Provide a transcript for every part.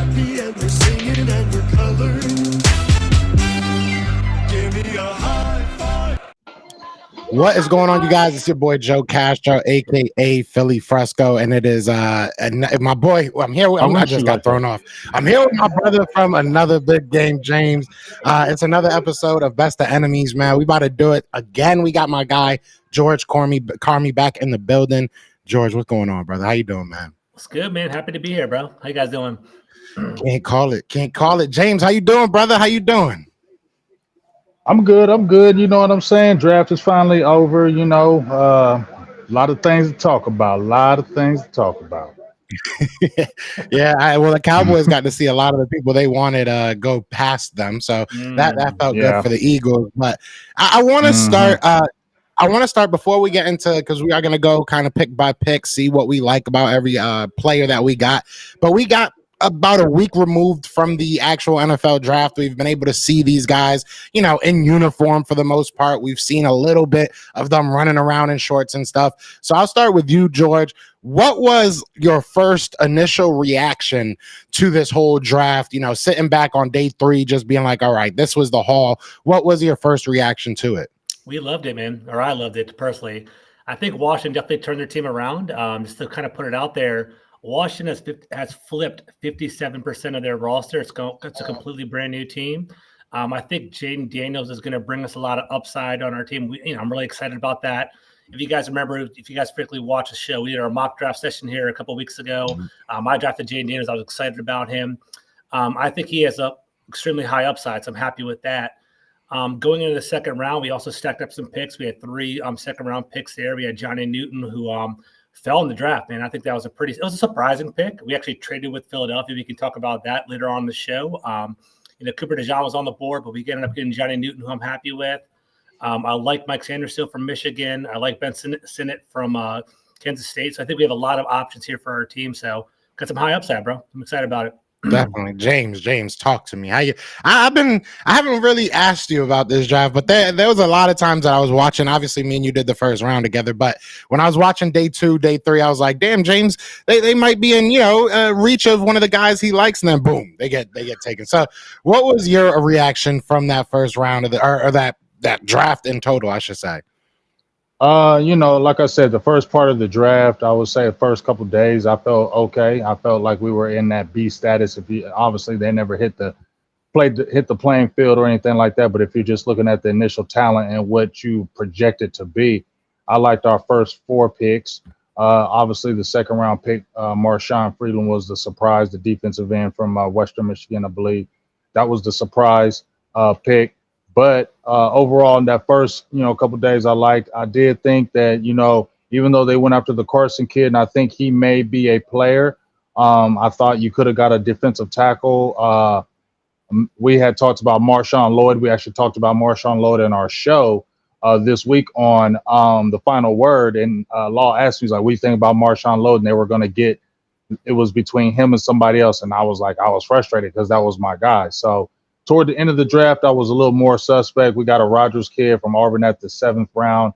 happy and we're singing and we're colored. Give me a high five. What is going on, you guys? It's your boy Joe Castro, aka Philly Fresco, and it is my boy. I'm here. I just got thrown off. I'm here with my brother from another big game, James. It's another episode of Best of Enemies, man. We about to do it again. We got my guy George Carmi back in the building. George, what's going on, brother? How you doing, man? What's good, man? Happy to be here, bro. How you guys doing? Can't call it. James, how you doing, brother? How you doing? I'm good. You know what I'm saying? Draft is finally over. A lot of things to talk about. Yeah, well, the Cowboys got to see a lot of the people they wanted go past them, so that felt good for the Eagles. But I want to start. I want to start before we get into, because we are going to go kind of pick by pick, see what we like about every player that we got. But we got about a week removed from the actual NFL draft. We've been able to see these guys, in uniform for the most part. We've seen a little bit of them running around in shorts and stuff. So I'll start with you, George. What was your first initial reaction to this whole draft? Sitting back on day 3, just being like, all right, this was the haul. What was your first reaction to it? We loved it, man, or I loved it personally. I think Washington definitely turned their team around. Just to kind of put it out there, Washington has flipped 57% of their roster. It's a completely brand new team. I think Jaden Daniels is going to bring us a lot of upside on our team. I'm really excited about that. If you guys remember, if you guys particularly watch the show, we did our mock draft session here a couple of weeks ago. I drafted Jaden Daniels. I was excited about him. I think he has a extremely high upside, so I'm happy with that. Going into the second round, we also stacked up some picks. We had 3 second-round picks there. We had Johnny Newton, who fell in the draft, man. I think that was it was a surprising pick. We actually traded with Philadelphia. We can talk about that later on in the show. Cooper DeJean was on the board, but we ended up getting Johnny Newton, who I'm happy with. I like Mike Sanderson from Michigan. I like Ben Sinnott from Kansas State. So I think we have a lot of options here for our team. So got some high upside, bro. I'm excited about it. Definitely. James, talk to me. I haven't really asked you about this draft, but there was a lot of times that I was watching. Obviously, me and you did the first round together, but when I was watching day 2, day 3, I was like, damn, James, they might be in reach of one of the guys he likes, and then boom, they get taken. So what was your reaction from that first round of or that draft in total, I should say? Like I said, the first part of the draft, I would say the first couple of days, I felt okay. I felt like we were in that B status. Obviously they never hit the playing field or anything like that. But if you're just looking at the initial talent and what you projected to be, I liked our first 4 picks. Obviously the second round pick, Marshawn Freeland, was the surprise, the defensive end from Western Michigan, I believe. That was the surprise pick. But overall, in that first, couple of days, I did think that, even though they went after the Carson kid, and I think he may be a player, I thought you could have got a defensive tackle. We had talked about Marshawn Lloyd. We actually talked about Marshawn Lloyd in our show this week on The Final Word. And Law asked me, he's like, what do you think about Marshawn Lloyd? And they were going to get, it was between him and somebody else. And I was frustrated because that was my guy. So toward the end of the draft, I was a little more suspect. We got a Rogers kid from Auburn at the 7th round.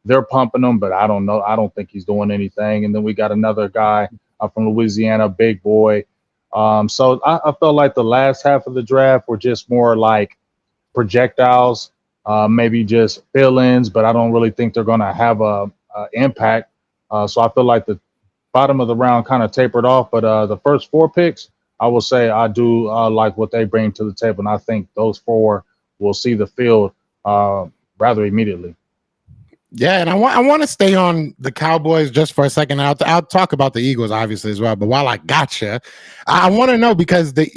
They're pumping him, but I don't know. I don't think he's doing anything. And then we got another guy from Louisiana, big boy. So I felt like the last half of the draft were just more like projectiles, maybe just fill-ins, but I don't really think they're going to have a impact. So I feel like the bottom of the round kind of tapered off. But the first 4 picks, I will say I do like what they bring to the table, and I think those 4 will see the field rather immediately. Yeah, and I want to stay on the Cowboys just for a second. I'll talk about the Eagles obviously as well. But while I gotcha, I want to know, because the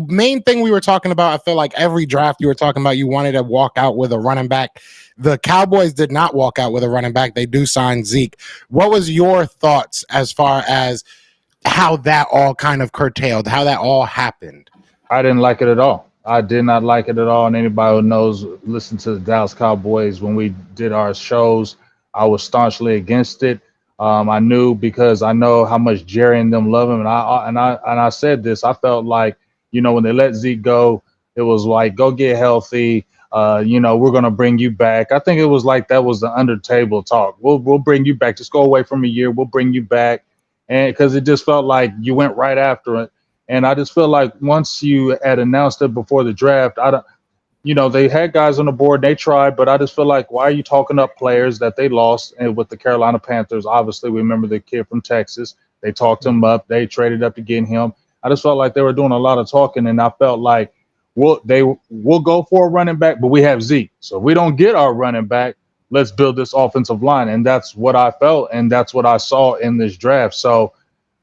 main thing we were talking about, I feel like every draft you were talking about, you wanted to walk out with a running back. The Cowboys did not walk out with a running back. They do sign Zeke. What was your thoughts as far as how that all kind of curtailed, how that all happened? I didn't like it at all. I did not like it at all. And anybody who knows, listen to the Dallas Cowboys, when we did our shows, I was staunchly against it. I knew, because I know how much Jerry and them love him. And I said this, I felt like, when they let Zeke go, it was like, go get healthy. We're going to bring you back. I think it was like, that was the under table talk. We'll bring you back. Just go away from a year. We'll bring you back. And because it just felt like you went right after it. And I just feel like once you had announced it before the draft, I don't, they had guys on the board, they tried, but I just feel like, why are you talking up players that they lost? And with the Carolina Panthers, obviously, we remember the kid from Texas. They talked him up. They traded up to get him. I just felt like they were doing a lot of talking, and I felt like, we'll go for a running back, but we have Zeke. So if we don't get our running back, let's build this offensive line. And that's what I felt, and that's what I saw in this draft. So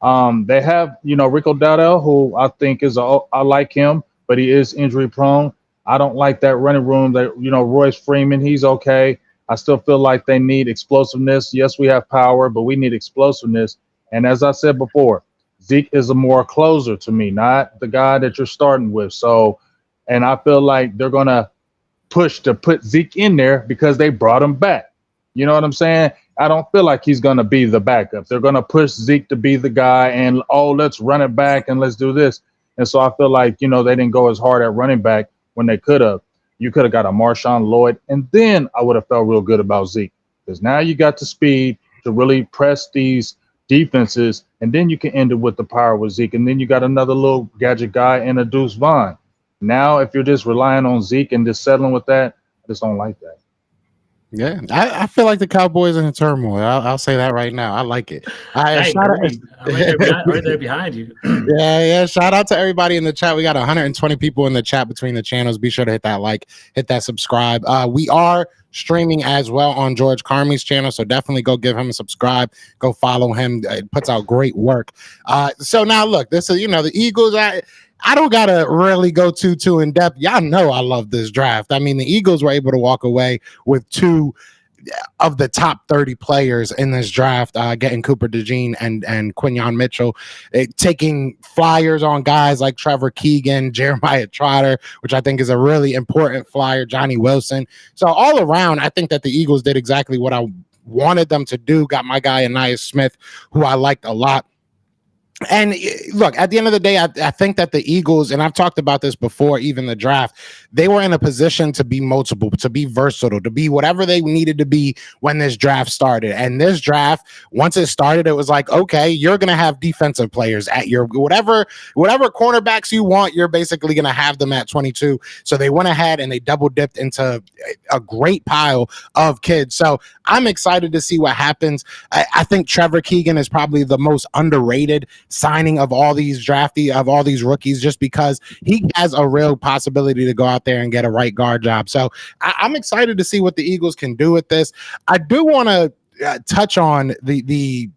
they have, Rico Dowdell, who I think I like him, but he is injury prone. I don't like that running room that, Royce Freeman, he's okay. I still feel like they need explosiveness. Yes, we have power, but we need explosiveness. And as I said before, Zeke is a more closer to me, not the guy that you're starting with. So, and I feel like they're going to push to put Zeke in there because they brought him back. You know what I'm saying? I don't feel like he's going to be the backup. They're going to push Zeke to be the guy and, let's run it back and let's do this. And so I feel like, they didn't go as hard at running back when they could have. You could have got a Marshawn Lloyd, and then I would have felt real good about Zeke, because now you got the speed to really press these defenses, and then you can end it with the power with Zeke, and then you got another little gadget guy in a Deuce Vaughn. Now, if you're just relying on Zeke and just settling with that, I just don't like that. Yeah, I feel like the Cowboys are in turmoil. I'll say that right now. I like it. I'm right there behind you. Yeah. Shout out to everybody in the chat. We got 120 people in the chat between the channels. Be sure to hit that like, hit that subscribe. We are streaming as well on George Carmi's channel, so definitely go give him a subscribe. Go follow him. It puts out great work. So now look, this is the Eagles. I don't gotta really go too in depth. Y'all know I love this draft. I mean, the Eagles were able to walk away with 2 of the top 30 players in this draft, getting Cooper DeJean and Quinyon Mitchell, taking flyers on guys like Trevor Keegan, Jeremiah Trotter, which I think is a really important flyer, Johnny Wilson. So all around, I think that the Eagles did exactly what I wanted them to do. Got my guy Anais Smith, who I liked a lot. And look, at the end of the day, I think that the Eagles, and I've talked about this before, even the draft, they were in a position to be multiple, to be versatile, to be whatever they needed to be when this draft started. And this draft, once it started, it was like, okay, you're going to have defensive players at your whatever cornerbacks you want, you're basically going to have them at 22. So they went ahead and they double dipped into a great pile of kids. So I'm excited to see what happens. I think Trevor Keegan is probably the most underrated signing of all these rookies, just because he has a real possibility to go out there and get a right guard job. So I'm excited to see what the Eagles can do with this. I do want to touch on the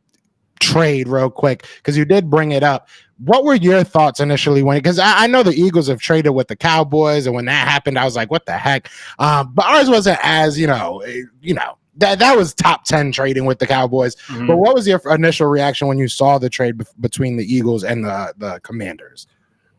trade real quick, because you did bring it up. What were your thoughts initially because I know the Eagles have traded with the Cowboys, and when that happened, I was like, what the heck? But ours wasn't as, that was top 10 trading with the Cowboys. Mm-hmm. But what was your initial reaction when you saw the trade between the Eagles and the Commanders?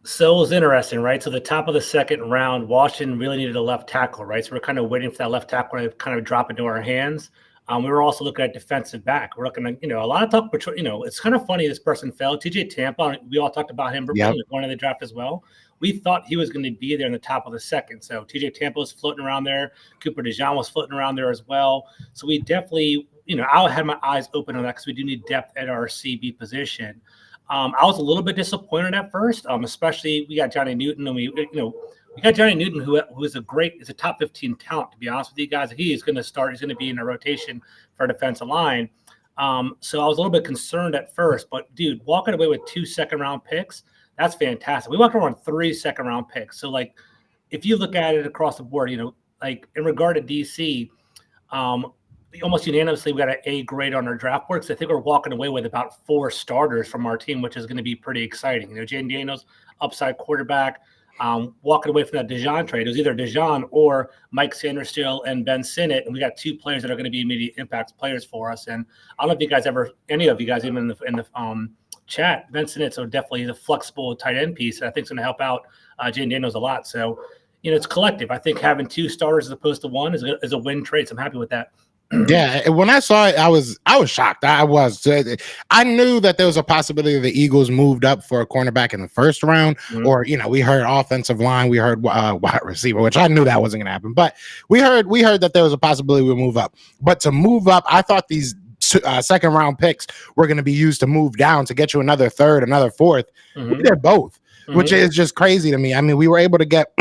So it was interesting, right? So the top of the second round, Washington really needed a left tackle, right? So we're kind of waiting for that left tackle to kind of drop into our hands. We were also looking at defensive back. We're looking at, a lot of talk, it's kind of funny this person fell. TJ Tampa, we all talked about him one in the draft as well. We thought he was going to be there in the top of the second. So TJ Tampa was floating around there. Cooper DeJean was floating around there as well. So we definitely, I had my eyes open on that because we do need depth at our CB position. I was a little bit disappointed at first, especially we got Johnny Newton, and we got Johnny Newton, who is a top 15 talent, to be honest with you guys. He is going to start. He's going to be in a rotation for a defensive line. So I was a little bit concerned at first, but dude, walking away with 2 second-round picks, that's fantastic. We walked around 3 second-round picks. So, if you look at it across the board, in regard to DC, almost unanimously, we got an A grade on our draft board. So I think we're walking away with about 4 starters from our team, which is going to be pretty exciting. Jaden Daniels, upside quarterback, walking away from that DeJean trade. It was either DeJean or Mike Sanderstill and Ben Sinnott, and we got 2 players that are going to be immediate impact players for us. And I don't know if any of you guys, even in the chat, Ben Sinnott, so definitely he's a flexible tight end piece, and I think it's going to help out Jaden Daniels a lot. So, it's collective. I think having 2 starters as opposed to 1 is a win trade. So I'm happy with that. Yeah, when I saw it, I was shocked. I knew that there was a possibility the Eagles moved up for a cornerback in the first round, or we heard offensive line, we heard wide receiver, which I knew that wasn't going to happen. But we heard that there was a possibility we would move up. But to move up, I thought these second round picks were going to be used to move down to get you another third, another fourth. We did both, which is just crazy to me. I mean, we were able to get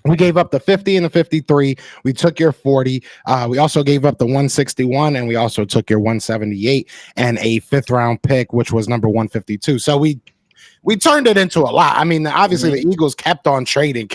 we gave up the 50 and the 53. We took your 40. We also gave up the 161, and we also took your 178 and a 5th round pick, which was number 152. So we turned it into a lot. I mean, obviously the Eagles kept on trading.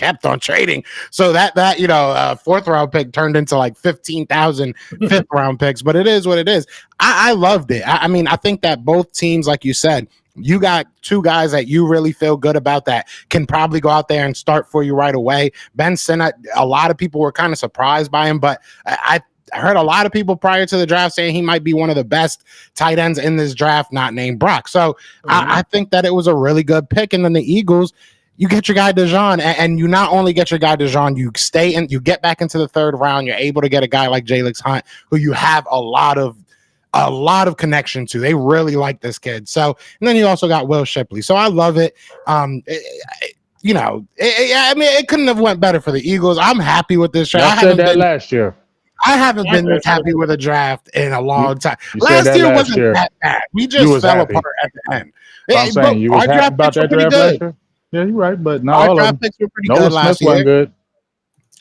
So that 4th round pick turned into like 15,000 5th round picks, but it is what it is. I loved it. I mean, I think that both teams, like you said, you got two guys that you really feel good about that can probably go out there and start for you right away. Ben Sinnott, a lot of people were kind of surprised by him, but I heard a lot of people prior to the draft saying he might be one of the best tight ends in this draft, not named Brock. So I think that it was a really good pick. And then the Eagles, you get your guy DeJean, and you not only get your guy DeJean, you stay in, you get back into the 3rd round. You're able to get a guy like Jalix Hunt, who you have a lot of connection to. They really like this kid. So, and then you also got Will Shipley. So I love it. I mean, it couldn't have went better for the Eagles. I'm happy with this draft. I said that last year. I haven't been this happy with a draft in a long time. Last year wasn't that bad. We just fell apart at the end. I'm saying you was happy about that draft last year. Yeah, you're right, but no, our draft picks were pretty good last year. Good.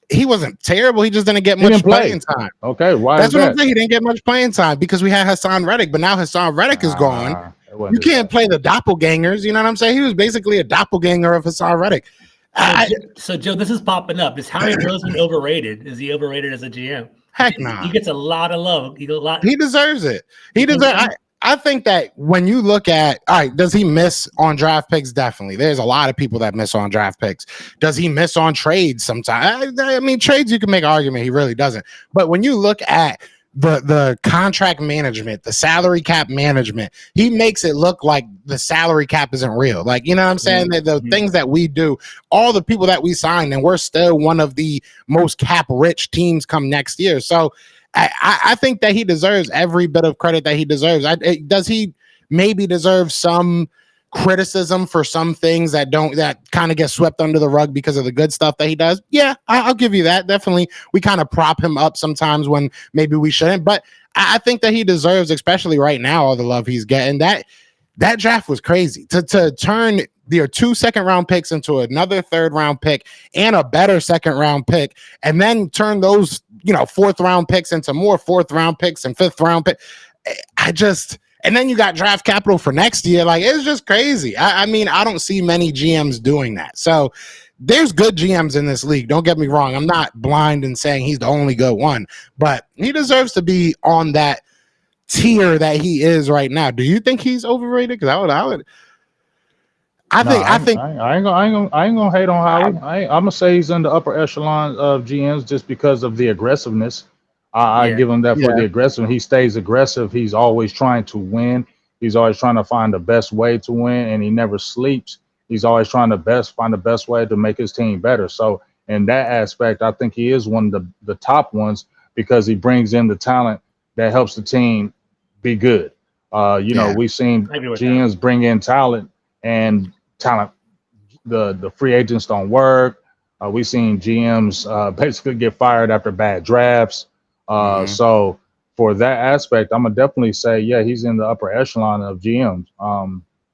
He wasn't terrible. He just didn't get much playing time. Okay, why? That's what I'm saying. He didn't get much playing time because we had Hassan Reddick, but now Hassan Reddick is gone. You can't play the doppelgangers. You know what I'm saying? He was basically a doppelganger of Hassan Reddick. So Joe, this is popping up. Is Howie Roseman overrated? Is he overrated as a GM? Heck no. He gets a lot of love. He deserves it. He deserves. I think that when you look at, all right, does he miss on draft picks? Definitely. There's a lot of people that miss on draft picks. Does he miss on trades sometimes? I mean, trades, you can make an argument. He really doesn't. But when you look at the contract management, the salary cap management, he makes it look like the salary cap isn't real. Like, you know what I'm saying? The things that we do, all the people that we signed, and we're still one of the most cap rich teams come next year. So I think that he deserves every bit of credit that he deserves. Does he maybe deserve some criticism for some things that kind of get swept under the rug because of the good stuff that he does? Yeah, I'll give you that. Definitely, we kind of prop him up sometimes when maybe we shouldn't. But I think that he deserves, especially right now, all the love he's getting. That draft was crazy to turn your 2 second-round picks into another 3rd round pick and a better 2nd round pick, and then turn those 4th round picks into more 4th round picks and 5th round pick. And then you got draft capital for next year. Like, it's just crazy. I mean, I don't see many GMs doing that. So there's good GMs in this league. Don't get me wrong. I'm not blind in saying he's the only good one, but he deserves to be on that tier that he is right now. Do you think he's overrated? Because I think I ain't gonna hate on Howie. I'm gonna say he's in the upper echelon of GMs just because of the aggressiveness. I give him that for the aggressive. He stays aggressive. He's always trying to win. He's always trying to find the best way to win, and he never sleeps. He's always trying to find the best way to make his team better. So in that aspect, I think he is one of the top ones because he brings in the talent that helps the team be good. We've seen GMs bring in talent, and the free agents don't work. We've seen GMs basically get fired after bad drafts. So for that aspect, I'm gonna definitely say, he's in the upper echelon of GMs.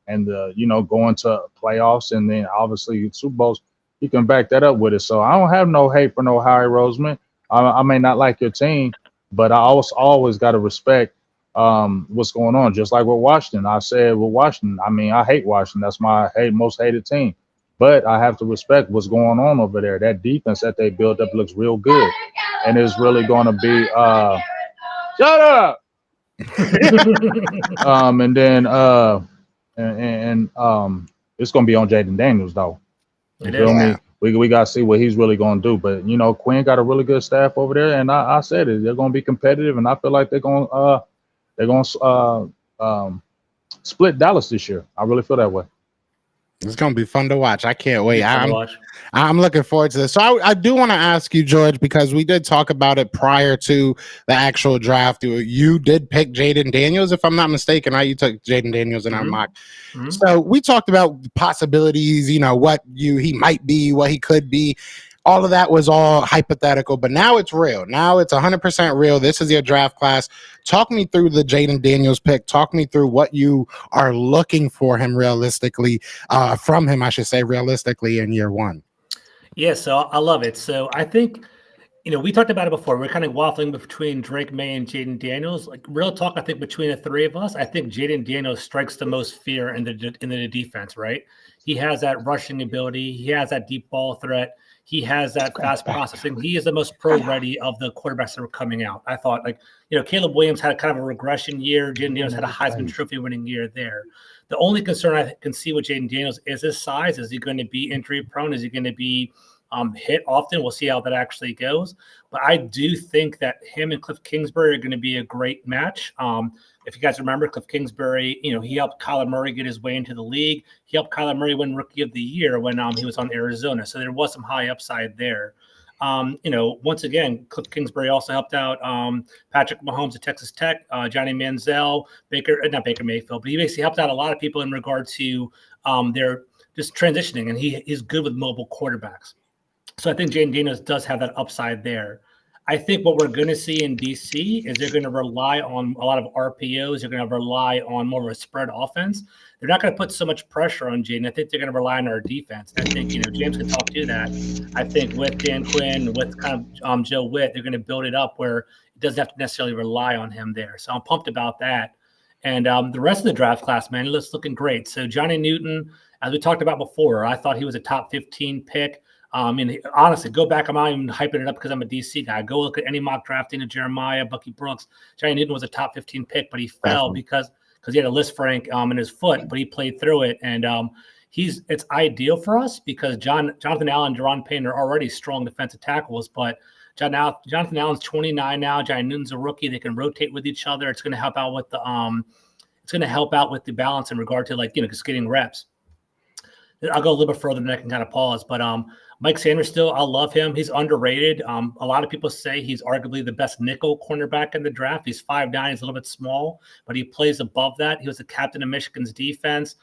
And going to playoffs and then obviously Super Bowls, he can back that up with it. So I don't have no hate for no Howie Roseman. I may not like your team, but I always got to respect what's going on. Just like with Washington, I said with Washington, I mean, I hate Washington. That's my most hated team. But I have to respect what's going on over there. That defense that they built up looks real good. And it's really going to be shut up. And then it's going to be on Jaden Daniels, though. You feel me? We got to see what he's really going to do. But, Quinn got a really good staff over there. And I said it. They're going to be competitive. And I feel like they're going to split Dallas this year. I really feel that way. It's going to be fun to watch. I can't wait. I'm looking forward to this. So I do want to ask you, George, because we did talk about it prior to the actual draft. You did pick Jaden Daniels, if I'm not mistaken, right? You took Jaden Daniels in our mock. So we talked about possibilities, what he might be, what he could be. all of that was all hypothetical, but now it's real. Now it's 100% real. This is your draft class. Talk me through the Jaden Daniels pick. Talk me through what you are looking for him realistically, from him, I should say, realistically in year one. Yeah, so I love it. So I think, we talked about it before. We're kind of waffling between Drake May and Jaden Daniels. Like real talk, I think between the three of us, I think Jaden Daniels strikes the most fear in the defense, right? He has that rushing ability. He has that deep ball threat. He has that fast processing. He is the most pro-ready of the quarterbacks that were coming out. I thought, Caleb Williams had a kind of a regression year. Jaden Daniels had a Heisman Trophy winning year there. The only concern I can see with Jaden Daniels is his size. Is he going to be injury prone? Is he going to be hit often? We'll see how that actually goes. But I do think that him and Cliff Kingsbury are going to be a great match. If you guys remember, Cliff Kingsbury, he helped Kyler Murray get his way into the league. He helped Kyler Murray win Rookie of the Year when he was on Arizona. So there was some high upside there. Once again, Cliff Kingsbury also helped out Patrick Mahomes at Texas Tech, Johnny Manziel, not Baker Mayfield, but he basically helped out a lot of people in regard to their just transitioning, and he's good with mobile quarterbacks. So I think Jaden Daniels does have that upside there. I think what we're going to see in DC is they're going to rely on a lot of RPOs. They're going to rely on more of a spread offense. They're not going to put so much pressure on Jaden. I think they're going to rely on our defense. I think, James can talk to that. I think with Dan Quinn, with kind of Joe Witt, they're going to build it up where it doesn't have to necessarily rely on him there. So I'm pumped about that. And the rest of the draft class, man, it's looking great. So Johnny Newton, as we talked about before, I thought he was a top 15 pick. Honestly, go back. I'm not even hyping it up because I'm a DC guy. Go look at any mock drafting of Jeremiah, Bucky Brooks. Johnny Newton was a top 15 pick, but he fell because he had a Liz Frank in his foot, but he played through it. And it's ideal for us because Jonathan Allen and Deron Payne are already strong defensive tackles, but Jonathan Allen's 29 now. Johnny Newton's a rookie. They can rotate with each other. It's going to help out with the balance in regard to just getting reps. I'll go a little bit further and I can kind of pause, but Mike Sanders still, I love him. He's underrated. A lot of people say he's arguably the best nickel cornerback in the draft. He's 5'9", he's a little bit small, but he plays above that. He was the captain of Michigan's defense.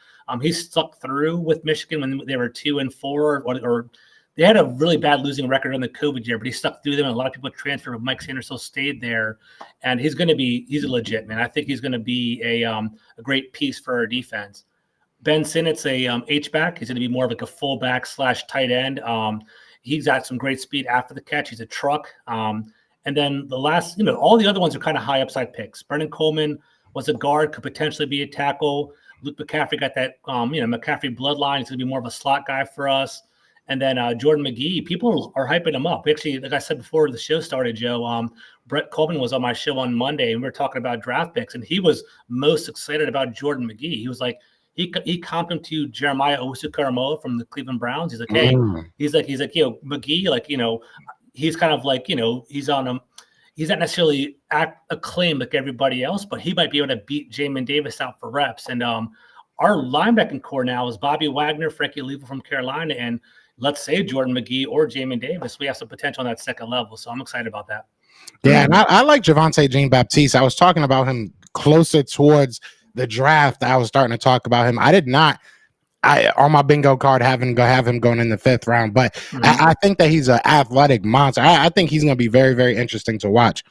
He stuck through with Michigan when they were 2-4, or they had a really bad losing record in the COVID year, but he stuck through them. And a lot of people transferred, but Mike Sanders still stayed there. And he's a legit, man. I think he's going to be a great piece for our defense. Ben Sinnott's a H-back. He's going to be more of like a fullback / tight end. He's got some great speed after the catch. He's a truck. And then the last, all the other ones are kind of high upside picks. Brendan Coleman was a guard, could potentially be a tackle. Luke McCaffrey got that, McCaffrey bloodline. He's going to be more of a slot guy for us. And then Jordan McGee, people are hyping him up. Actually, like I said before the show started, Joe, Brett Coleman was on my show on Monday, and we were talking about draft picks, and he was most excited about Jordan McGee. He was like, he comped him to Jeremiah Owusu-Koramoah from the Cleveland Browns. He's like, hey, he's like, McGee, he's kind of like, he's on him. He's not necessarily acclaimed like everybody else, but he might be able to beat Jamin Davis out for reps. And our linebacking core now is Bobby Wagner, Frankie Olivo from Carolina, and let's say Jordan McGee or Jamin Davis. We have some potential on that second level, so I'm excited about that. Yeah, and I like Javonte Jean-Baptiste. I was talking about him closer towards the draft. I was starting to talk about him. I did not on my bingo card have him going in the 5th round, but I think that he's an athletic monster. I think he's going to be very, very interesting to watch.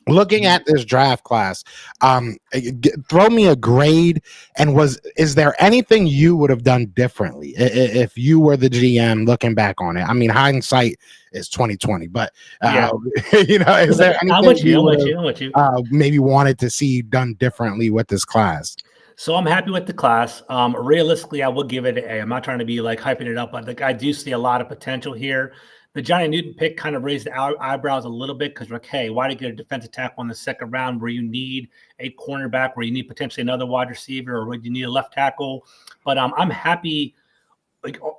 Looking at this draft class, throw me a grade. And is there anything you would have done differently if you were the GM looking back on it? I mean, hindsight is 2020, but is there anything you maybe wanted to see done differently with this class? So I'm happy with the class. Realistically, I will give it an A. I'm not trying to be like hyping it up, but I do see a lot of potential here. The Johnny Newton pick kind of raised the eyebrows a little bit because we're like, hey, why do you get a defensive tackle in the 2nd round where you need a cornerback, where you need potentially another wide receiver, or where you need a left tackle? But I'm happy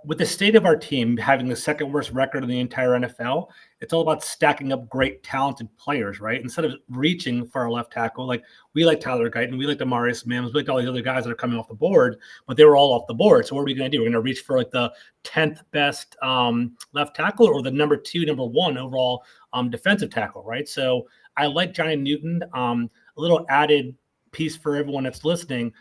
with the state of our team having the 2nd worst record in the entire NFL. It's all about stacking up great, talented players, right? Instead of reaching for a left tackle, like we like Tyler Guyton, we like Demarius Mims, we like all these other guys that are coming off the board, but they were all off the board. So what are we going to do? We're going to reach for like the 10th best left tackle or the number 1 overall defensive tackle, right? So I like Johnny Newton. A little added piece for everyone that's listening.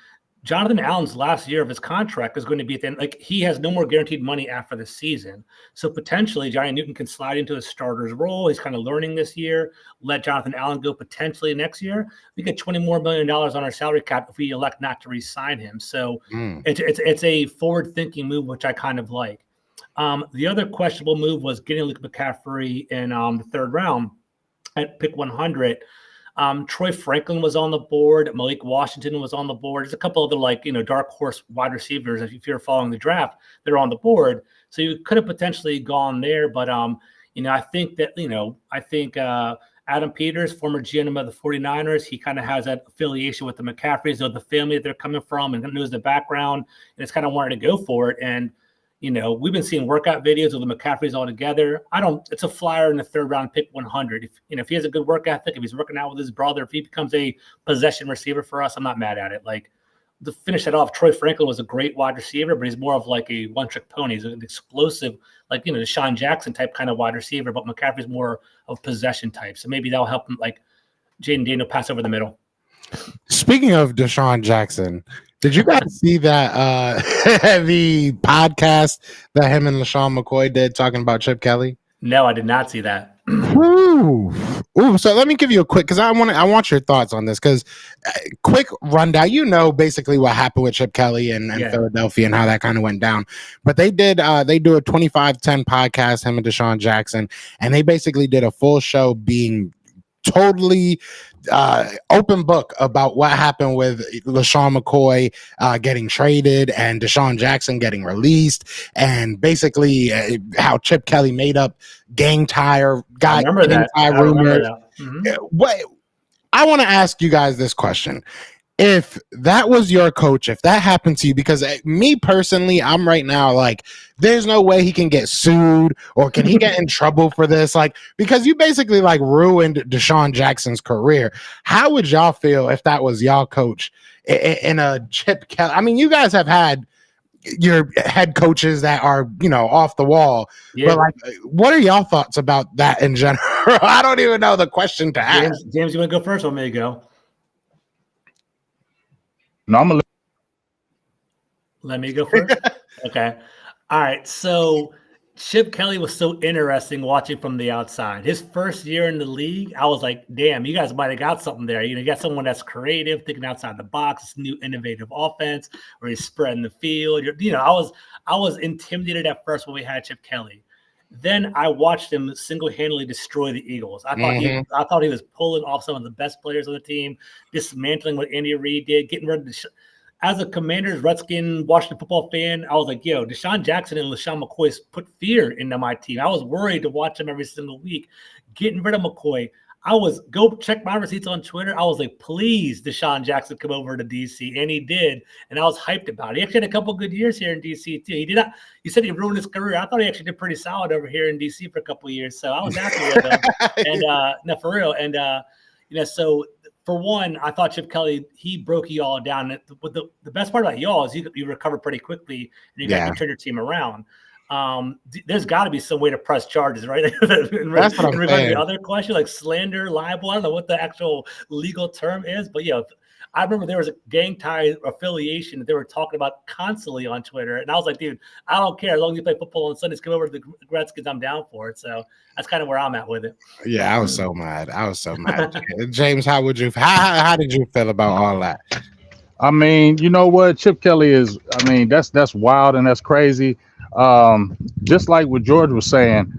Jonathan Allen's last year of his contract is going to be at the end. Like, he has no more guaranteed money after the season. So potentially Johnny Newton can slide into a starter's role. He's kind of learning this year. Let Jonathan Allen go potentially next year. We get $20 million more on our salary cap if we elect not to re-sign him. So it's a forward-thinking move, which I kind of like. The other questionable move was getting Luke McCaffrey in the third round at pick 100. Troy Franklin was on the board. Malik Washington was on the board. There's a couple other dark horse wide receivers. If you're following the draft, they're on the board. So you could have potentially gone there. But, I think that, Adam Peters, former GM of the 49ers, he kind of has that affiliation with the McCaffreys, or the family that they're coming from, and knows the background, and it's kind of wanted to go for it. And, we've been seeing workout videos of the McCaffreys all together. It's a flyer in the third round, pick 100. If he has a good work ethic, if he's working out with his brother, if he becomes a possession receiver for us, I'm not mad at it. Like, to finish that off, Troy Franklin was a great wide receiver, but he's more of like a one-trick pony. He's an explosive, Deshaun Jackson type kind of wide receiver, but McCaffrey's more of possession type. So maybe that'll help him, like Jaden Daniel, pass over the middle. Speaking of Deshaun Jackson, did you guys see that the podcast that him and LaShawn McCoy did talking about Chip Kelly? No, I did not see that. Ooh. So let me give you a quick, because I want your thoughts on this. Because quick rundown, basically what happened with Chip Kelly and Philadelphia and how that kind of went down. But they do a 25-10 podcast, him and Deshaun Jackson, and they basically did a full show being totally open book about what happened with LaShawn McCoy getting traded and Deshaun Jackson getting released, and basically how Chip Kelly made up gang tie rumors. What I want to ask you guys this question: if that was your coach, if that happened to you, because me personally, I'm right now like, there's no way he can get sued or can he get in trouble for this? Like, because you basically ruined Deshaun Jackson's career. How would y'all feel if that was y'all coach in a Chip Kelly? I mean, you guys have had your head coaches that are, off the wall. Yeah. But what are y'all thoughts about that in general? I don't even know the question to ask. James, you want to go first or may I go? No, I'm gonna let me go first. Okay. All right. So Chip Kelly was so interesting watching from the outside. His first year in the league, I was like, damn, you guys might have got something there. You got someone that's creative, thinking outside the box, new innovative offense where he's spreading the field. I was intimidated at first when we had Chip Kelly. Then I watched him single-handedly destroy the Eagles. I thought he was pulling off some of the best players on the team, dismantling what Andy Reid did, getting rid of as a Commanders, Redskin, Washington football fan, I was like, yo, Deshaun Jackson and LaShawn McCoy put fear into my team. I was worried to watch him every single week. Getting rid of McCoy, go check my receipts on Twitter. I was like, please, Deshaun Jackson, come over to DC. And he did. And I was hyped about it. He actually had a couple good years here in DC, too. He said he ruined his career. I thought he actually did pretty solid over here in DC for a couple of years. So I was happy with him. And no, for real. And, so for one, I thought Chip Kelly, he broke you all down. But the best part about y'all is you recover pretty quickly and you got to turn your team around. There's got to be some way to press charges, right? That's what I'm saying. The other question, like slander, libel, I don't know what the actual legal term is, but I remember there was a gang tie affiliation that they were talking about constantly on Twitter, and I was like, dude, I don't care as long as you play football on Sundays, come over to the Redskins, I'm down for it. So that's kind of where I'm at with it. Yeah, I was so mad. James, how did you feel about all that? I mean, you know what, Chip Kelly is. I mean, that's wild and that's crazy. Just like what George was saying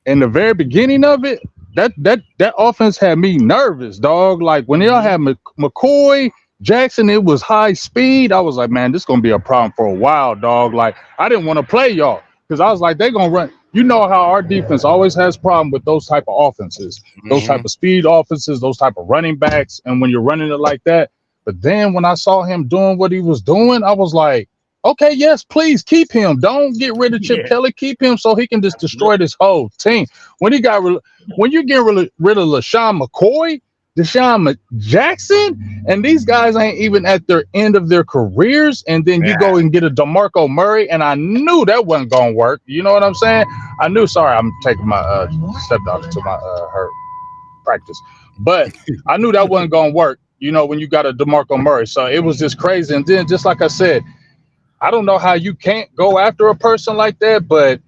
in the very beginning of it, that offense had me nervous, dog. Like when y'all had McCoy, Jackson, it was high speed. I was like, man, this is gonna be a problem for a while, dog. Like I didn't want to play y'all because I was like, they're gonna run. You know how our defense always has problem with those type of offenses, those type of speed offenses, those type of running backs, and when you're running it like that. But then when I saw him doing what he was doing, I was like, okay, yes, please keep him. Don't get rid of Chip Kelly. Keep him so he can just destroy this whole team. When you get rid of LaShawn McCoy, Deshaun Jackson, and these guys ain't even at their end of their careers, and then you go and get a DeMarco Murray, and I knew that wasn't gonna work. You know what I'm saying? I knew. Sorry, I'm taking my stepdaughter to my her practice, but I knew that wasn't gonna work. when you got a DeMarco Murray. So it was just crazy. And then, just like I said, I don't know how you can't go after a person like that, but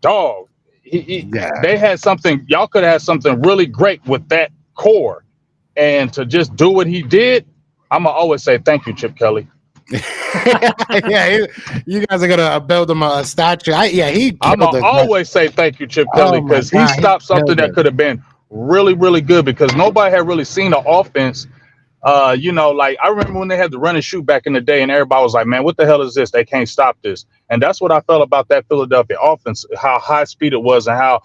dog, they had something. Y'all could have had something really great with that core, and to just do what he did, I'm gonna always say thank you, Chip Kelly. Yeah, you guys are gonna build him a statue. I'm gonna always say thank you, Chip Kelly, because he stopped something that could have been really, really good, because nobody had really seen the offense. Like I remember when they had the run and shoot back in the day, and everybody was like, man, what the hell is this? They can't stop this. And that's what I felt about that Philadelphia offense, how high speed it was, and how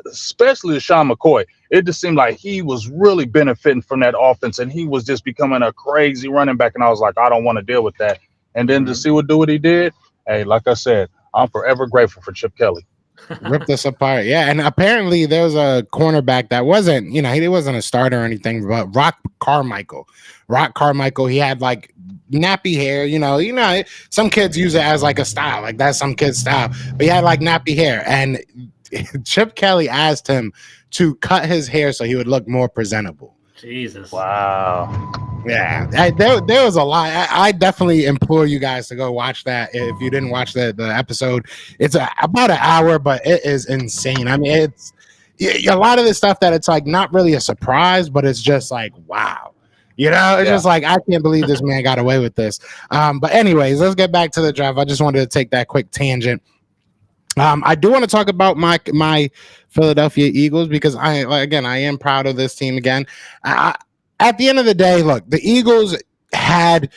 especially Sean McCoy, it just seemed like he was really benefiting from that offense, and he was just becoming a crazy running back. And I was like, I don't want to deal with that. And then to see what he did, hey, like I said, I'm forever grateful for Chip Kelly. Ripped us apart. Yeah, and apparently there was a cornerback that wasn't, he wasn't a starter or anything, but Rock Carmichael, he had like nappy hair, some kids use it as like a style, like that's some kid's style, but he had like nappy hair, and Chip Kelly asked him to cut his hair so he would look more presentable. Jesus. Wow. Yeah, there was a lot. I definitely implore you guys to go watch that. If you didn't watch the episode, it's about an hour, but it is insane. I mean, it's a lot of the stuff that it's like not really a surprise, but it's just like, wow. It's just like, I can't believe this man got away with this. But anyways, let's get back to the draft. I just wanted to take that quick tangent. I do want to talk about my Philadelphia Eagles, because I am proud of this team again. At the end of the day, look, the Eagles had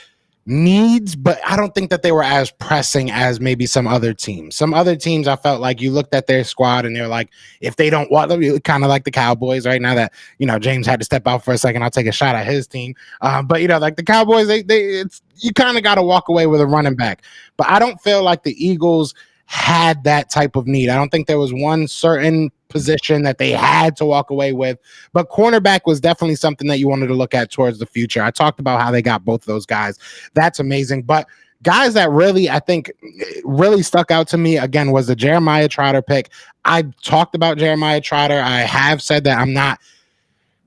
needs, but I don't think that they were as pressing as maybe some other teams. Some other teams, I felt like you looked at their squad and they're like, if they don't want them, kind of like the Cowboys right now that, James had to step out for a second. I'll take a shot at his team. But like the Cowboys, you kind of got to walk away with a running back. But I don't feel like the Eagles had that type of need. I don't think there was one certain position that they had to walk away with, but cornerback was definitely something that you wanted to look at towards the future. I talked about how they got both of those guys. That's amazing. But guys that I think really stuck out to me again was the Jeremiah Trotter pick. I talked about Jeremiah Trotter. I have said that I'm not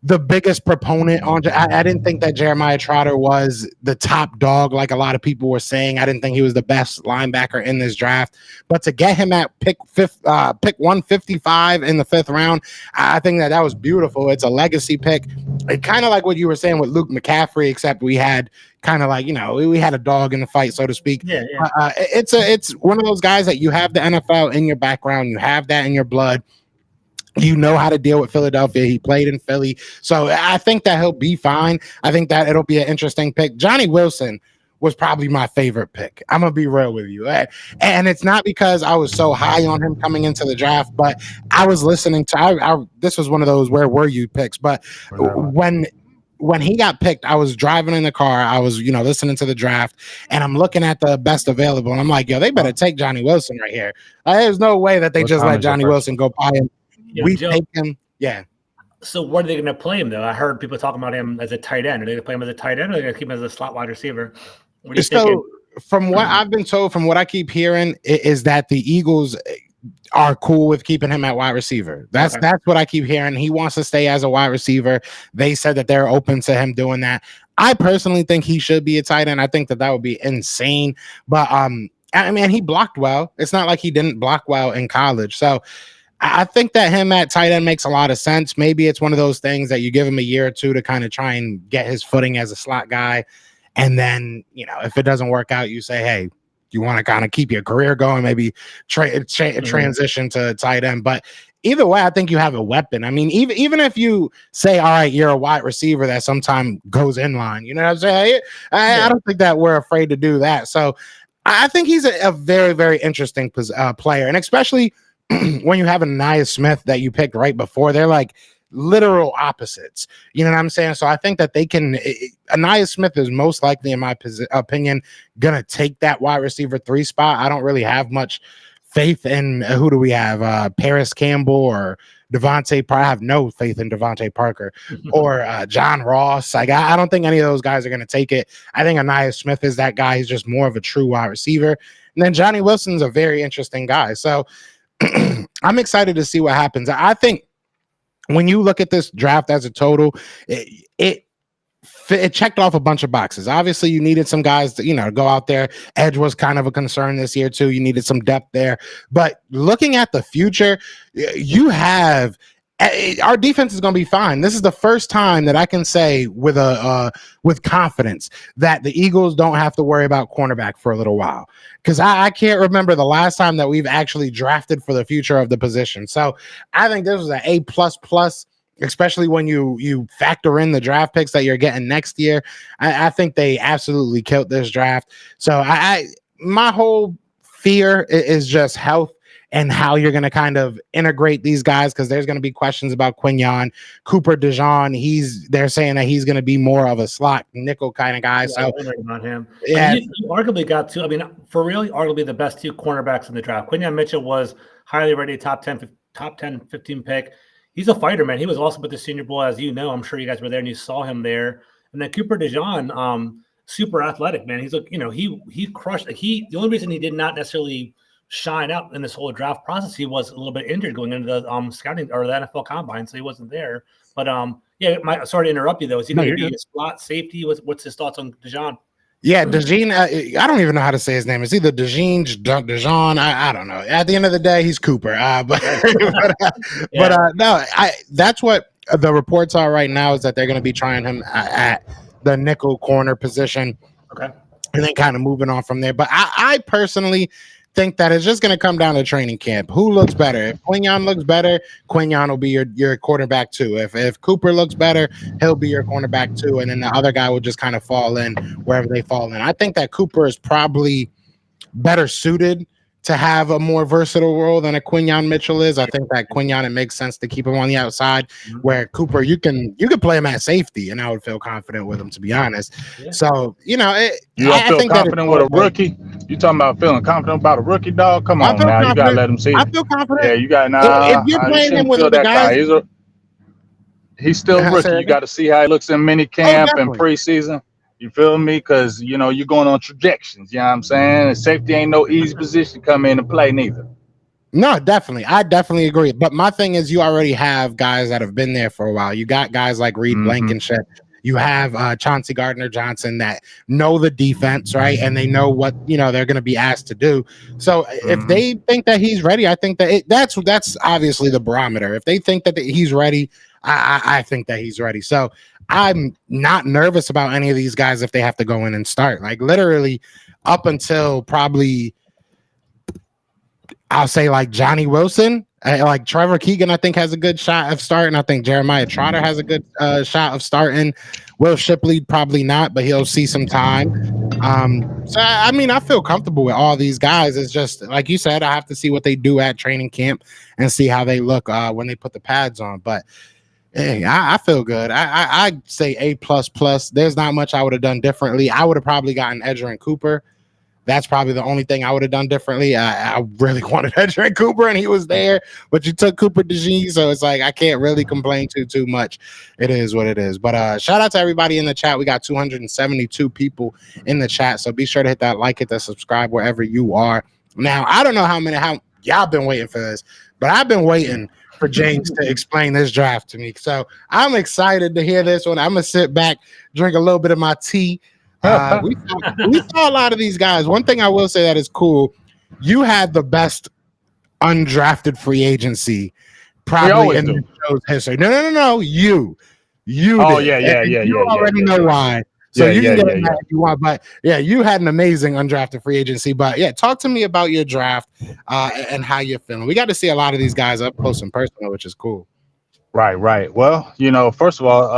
the biggest proponent on. I didn't think that Jeremiah Trotter was the top dog like a lot of people were saying. I didn't think he was the best linebacker in this draft. But to get him at pick 155 in the 5th round, I think that was beautiful. It's a legacy pick. It kind of like what you were saying with Luke McCaffrey, except we had kind of like, we had a dog in the fight, so to speak. Yeah. It's one of those guys that you have the NFL in your background, you have that in your blood. You know how to deal with Philadelphia. He played in Philly. So I think that he'll be fine. I think that it'll be an interesting pick. Johnny Wilson was probably my favorite pick. I'm going to be real with you. And it's not because I was so high on him coming into the draft, but I was listening to, this was one of those where were you picks. But when he got picked, I was driving in the car. I was, listening to the draft, and I'm looking at the best available. And I'm like, yo, they better take Johnny Wilson right here. There's no way that they just let Johnny Wilson go by him. We take him, yeah. So what are they going to play him though? I heard people talking about him as a tight end. Are they going to play him as a tight end, or are they going to keep him as a slot wide receiver? What are you thinking? From what I've been told, from what I keep hearing, is that the Eagles are cool with keeping him at wide receiver. That's what I keep hearing. He wants to stay as a wide receiver. They said that they're open to him doing that. I personally think he should be a tight end. I think that would be insane. But I mean, he blocked well. It's not like he didn't block well in college. So I think that him at tight end makes a lot of sense. Maybe it's one of those things that you give him a year or two to kind of try and get his footing as a slot guy. And then, if it doesn't work out, you say, hey, you want to kind of keep your career going, maybe transition to tight end. But either way, I think you have a weapon. I mean, even if you say, all right, you're a wide receiver that sometime goes in line, you know what I'm saying? I don't think that we're afraid to do that. So I think he's a very, very interesting player. And especially when you have Anaya Smith that you picked right before, they're like literal opposites. You know what I'm saying? So I think that they can. Anaya Smith is most likely, in my opinion, gonna take that wide receiver 3 spot. I don't really have much faith in who do we have? Paris Campbell or Devontae Parker. I have no faith in Devontae Parker or John Ross. Like I don't think any of those guys are gonna take it. I think Anaya Smith is that guy. He's just more of a true wide receiver. And then Johnny Wilson's a very interesting guy. So I'm excited to see what happens. I think when you look at this draft as a total, it checked off a bunch of boxes. Obviously, you needed some guys to, go out there. Edge was kind of a concern this year too. You needed some depth there. But looking at the future, you have our defense is going to be fine. This is the first time that I can say with confidence that the Eagles don't have to worry about cornerback for a little while, because I can't remember the last time that we've actually drafted for the future of the position. So I think this was an A++, especially when you factor in the draft picks that you're getting next year. I think they absolutely killed this draft. So my whole fear is just health and how you're going to kind of integrate these guys, because there's going to be questions about Quinyon. Cooper DeJean, they're saying that he's going to be more of a slot nickel kind of guy. So about him. Yeah, I mean, you arguably got two. I mean, for real, arguably the best two cornerbacks in the draft. Quinyon Mitchell was highly rated, top 10, 15 pick. He's a fighter, man. He was also with the Senior Bowl, as you know. I'm sure you guys were there and you saw him there. And then Cooper DeJean, super athletic, man. He's he crushed. The only reason he did not necessarily shine out in this whole draft process, he was a little bit injured going into the scouting or the NFL combine, so he wasn't there. But sorry to interrupt you though. Is he going to be a slot safety? What's his thoughts on DeJean? Yeah, DeJean. I don't even know how to say his name. It's either DeJean. I don't know. At the end of the day, he's Cooper. No. That's what the reports are right now, is that they're going to be trying him at the nickel corner position. Okay, and then kind of moving on from there. But I personally think that it's just going to come down to training camp. Who looks better? If Quinyon looks better, Quinyon will be your quarterback too. If Cooper looks better, he'll be your cornerback too. And then the other guy will just kind of fall in wherever they fall in. I think that Cooper is probably better suited to have a more versatile role than a Quinyon Mitchell is. I think that Quinyon, it makes sense to keep him on the outside, where Cooper, you can play him at safety, and I would feel confident with him, to be honest. Yeah. So, you feel confident with a rookie? You talking about feeling confident about a rookie, dog? Come on now, you gotta let him see. I feel confident. Yeah, you got if you're playing him with the guys, he's still rookie. You got to see how he looks in mini camp and preseason. You feel me? Because, you're going on trajections. You know what I'm saying? And safety ain't no easy position to come in and play neither. No, definitely. I definitely agree. But my thing is, you already have guys that have been there for a while. You got guys like Reed Blankenship. You have Chauncey Gardner-Johnson that know the defense, right? And they know what, they're going to be asked to do. So if they think that he's ready, I think that that's obviously the barometer. If they think that he's ready, I think that he's ready. So I'm not nervous about any of these guys if they have to go in and start. Like literally up until probably, I'll say like Johnny Wilson, like Trevor Keegan, I think has a good shot of starting. I think Jeremiah Trotter has a good shot of starting. Will Shipley probably not, but he'll see some time. So I mean, I feel comfortable with all these guys. It's just like you said, I have to see what they do at training camp and see how they look when they put the pads on. But hey, I feel good. I say A++. There's not much I would have done differently. I would have probably gotten Edger and Cooper. That's probably the only thing I would have done differently. I really wanted Edger and Cooper, and he was there, but you took Cooper DeJean, so it's like I can't really complain too much. It is what it is. But shout out to everybody in the chat. We got 272 people in the chat, so be sure to hit that like, hit that subscribe wherever you are. Now, I don't know how y'all been waiting for this, but I've been waiting for James to explain this draft to me. So I'm excited to hear this one. I'm gonna sit back, drink a little bit of my tea. We saw a lot of these guys. One thing I will say that is cool, you had the best undrafted free agency probably in the show's history. No. You Oh, did. Yeah. You already know why. So you can get it if you want, but yeah, you had an amazing undrafted free agency. But yeah, talk to me about your draft and how you're feeling. We got to see a lot of these guys up close and personal, which is cool. Right. Well, first of all,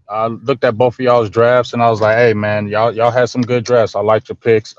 I looked at both of y'all's drafts and I was like, hey man, y'all had some good drafts. I liked your picks.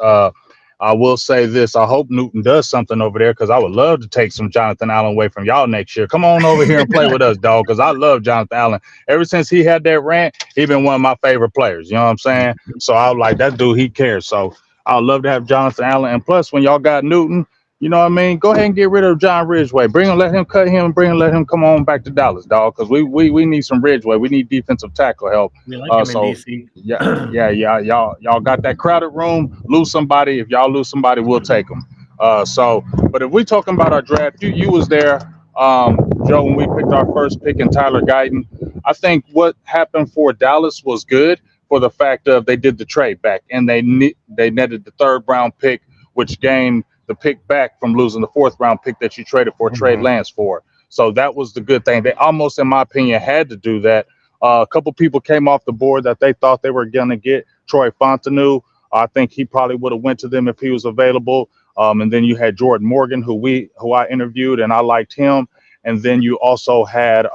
I will say this. I hope Newton does something over there, because I would love to take some Jonathan Allen away from y'all next year. Come on over here and play with us, dog, because I love Jonathan Allen. Ever since he had that rant, he been one of my favorite players. You know what I'm saying? So I was like, that dude, he cares. So I would love to have Jonathan Allen. And plus, when y'all got Newton, you know what I mean? Go ahead and get rid of John Ridgeway. Let him cut him, let him come on back to Dallas, dog, because we need some Ridgeway. We need defensive tackle help. We like him in DC. Yeah. Y'all got that crowded room. Lose somebody. If y'all lose somebody, we'll take them. But if we talking about our draft, you was there. Joe, when we picked our first pick in Tyler Guyton, I think what happened for Dallas was good for the fact of they did the trade back and they netted the 3rd round pick, which gained the pick back from losing the 4th round pick that you traded for Trey Lance for. So that was the good thing. They almost, in my opinion, had to do that. A couple people came off the board that they thought they were going to get. Troy Fontenot, I think he probably would have went to them if he was available. And then you had Jordan Morgan, who I interviewed, and I liked him. And then you also had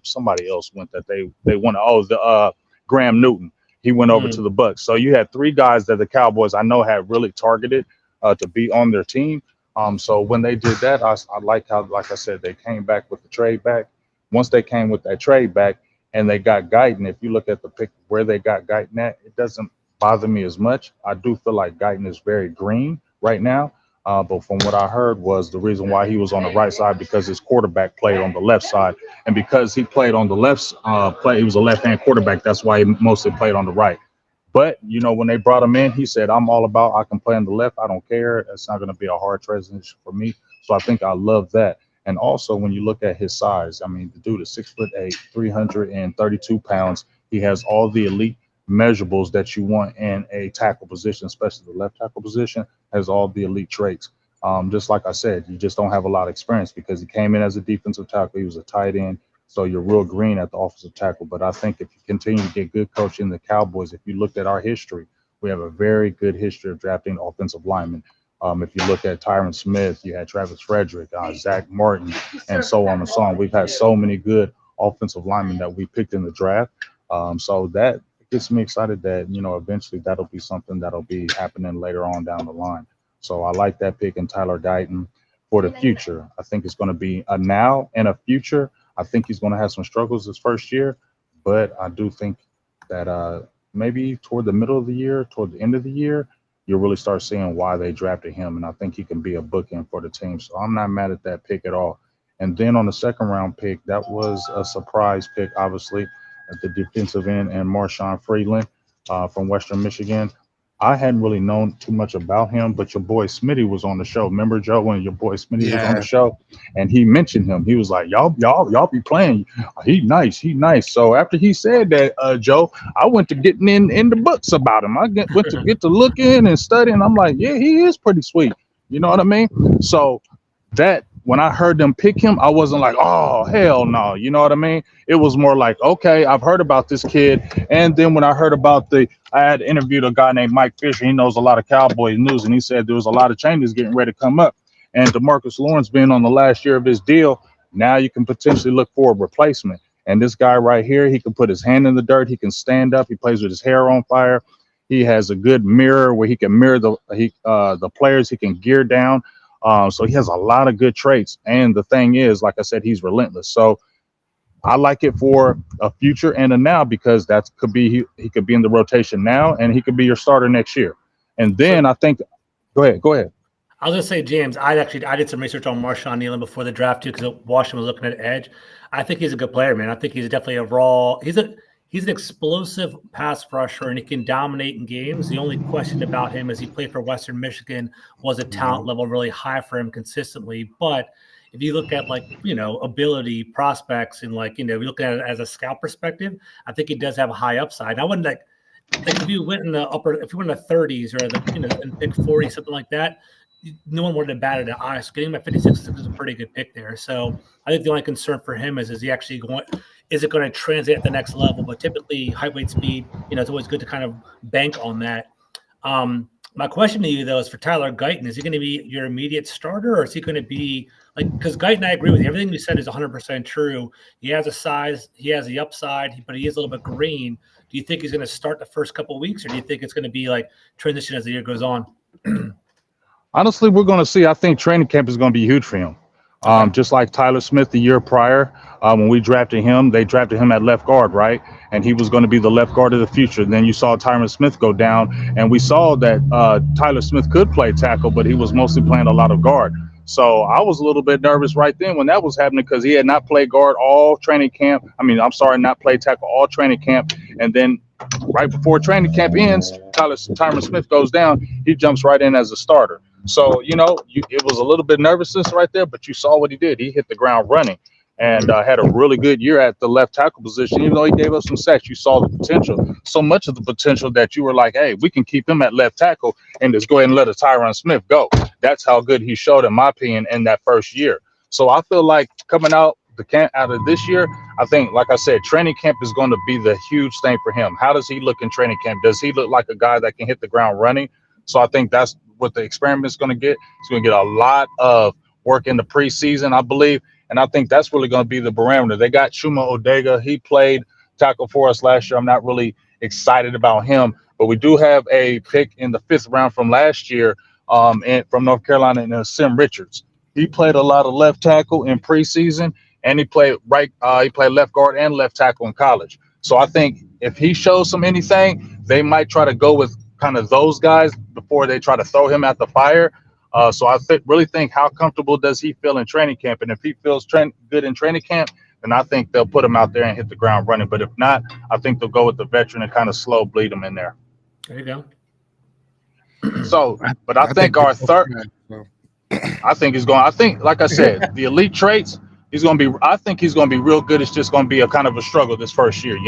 somebody else went that they wanted. The Graham Newton. He went over to the Bucks. So you had 3 guys that the Cowboys I know had really targeted to be on their team. So when they did that, I like how, like I said, they came back with the trade back. Once they came with that trade back and they got Guyton, if you look at the pick where they got Guyton at, it doesn't bother me as much. I do feel like Guyton is very green right now. But from what I heard was the reason why he was on the right side because his quarterback played on the left side. And because he played on the left he was a left-hand quarterback. That's why he mostly played on the right. But, when they brought him in, he said, I'm all about I can play on the left. I don't care. It's not going to be a hard transition for me. So I think I love that. And also, when you look at his size, I mean, the dude is 6'8", 332 pounds. He has all the elite measurables that you want in a tackle position, especially the left tackle position, has all the elite traits. Just like I said, you just don't have a lot of experience because he came in as a defensive tackle. He was a tight end. So you're real green at the offensive tackle. But I think if you continue to get good coaching in the Cowboys, if you looked at our history, we have a very good history of drafting offensive linemen. If you look at Tyron Smith, you had Travis Frederick, Zach Martin, and so on and so on. We've had so many good offensive linemen that we picked in the draft. So that gets me excited that, eventually that'll be something that'll be happening later on down the line. So I like that pick in Tyler Guyton for the future. I think it's going to be a now and a future. I think he's going to have some struggles this first year, but I do think that maybe toward the middle of the year, toward the end of the year, you'll really start seeing why they drafted him. And I think he can be a bookend for the team. So I'm not mad at that pick at all. And then on the 2nd round pick, that was a surprise pick, obviously, at the defensive end, and Marshawn Freeland from Western Michigan. I hadn't really known too much about him, but your boy Smitty was on the show. Remember, Joe, when your boy Smitty was on the show, and he mentioned him. He was like, y'all be playing. He nice. So after he said that, Joe, I went to getting in the books about him. I went to get to looking and studying. I'm like, yeah, he is pretty sweet. You know what I mean? So that when I heard them pick him, I wasn't like, oh, hell no. You know what I mean? It was more like, okay, I've heard about this kid. And then when I heard about I had interviewed a guy named Mike Fisher. He knows a lot of Cowboys news, and he said there was a lot of changes getting ready to come up. And DeMarcus Lawrence being on the last year of his deal, now you can potentially look for a replacement. And this guy right here, he can put his hand in the dirt. He can stand up. He plays with his hair on fire. He has a good mirror where he can mirror the players. He can gear down. So he has a lot of good traits. And the thing is, like I said, he's relentless. So I like it for a future and a now because that could be he could be in the rotation now and he could be your starter next year. And then I think go ahead. I was gonna say, James, I did some research on Marshawn Nealon before the draft too, because Washington was looking at edge. I think he's a good player, man. I think he's definitely he's an explosive pass rusher and he can dominate in games. The only question about him as he played for Western Michigan was a talent level really high for him consistently. But if you look at ability prospects and if you look at it as a scout perspective, I think he does have a high upside. I wouldn't like if you went in the 30s or in pick 40, something like that, no one would have batted an eye. So getting him at 56 is a pretty good pick there. So I think the only concern for him is he actually is it going to translate at the next level? But typically height, weight, speed, it's always good to kind of bank on that. My question to you, though, is for Tyler Guyton. Is he going to be your immediate starter, or is he going to be because Guyton, I agree with you. Everything you said is 100% true. He has a size, he has the upside, but he is a little bit green. Do you think he's going to start the first couple of weeks, or do you think it's going to be transition as the year goes on? Honestly, we're going to see. I think training camp is going to be huge for him. Just like Tyler Smith the year prior, when we drafted him, they drafted him at left guard, right? And he was going to be the left guard of the future. Then you saw Tyron Smith go down, and we saw that Tyler Smith could play tackle, but he was mostly playing a lot of guard. So I was a little bit nervous right then when that was happening because he had not played guard all training camp. Not played tackle all training camp. And then right before training camp ends, Tyron Smith goes down. He jumps right in as a starter. So, it was a little bit nervousness right there, but you saw what he did. He hit the ground running and had a really good year at the left tackle position. Even though he gave us some sacks, you saw the potential. So much of the potential that you were like, hey, we can keep him at left tackle and just go ahead and let a Tyron Smith go. That's how good he showed, in my opinion, in that first year. So I feel like coming out of this year, I think, like I said, training camp is going to be the huge thing for him. How does he look in training camp? Does he look like a guy that can hit the ground running? So I think that's what the experiment is going to get. It's going to get a lot of work in the preseason, I believe. And I think that's really going to be the barometer. They got Chuma Odega. He played tackle for us last year. I'm not really excited about him, but we do have a pick in the 5th round from last year and from North Carolina, and Sim Richards. He played a lot of left tackle in preseason, and he played left guard and left tackle in college. So I think if he shows some anything, they might try to go with kind of those guys before they try to throw him at the fire. So I really think, how comfortable does he feel in training camp? And if he feels good in training camp, then I think they'll put him out there and hit the ground running. But if not, I think they'll go with the veteran and kind of slow bleed him in there. There you go. So, but I think our third, I think, like I said, the elite traits, I think he's going to be real good. It's just going to be a kind of a struggle this first year,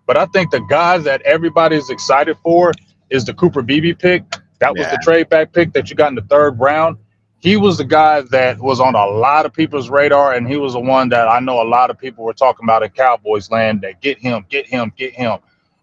But I think the guy that everybody's excited for is the Cooper Beebe pick. That was the trade back pick that you got in the 3rd round. He was the guy that was on a lot of people's radar, and he was the one that I know a lot of people were talking about in Cowboys land, that get him.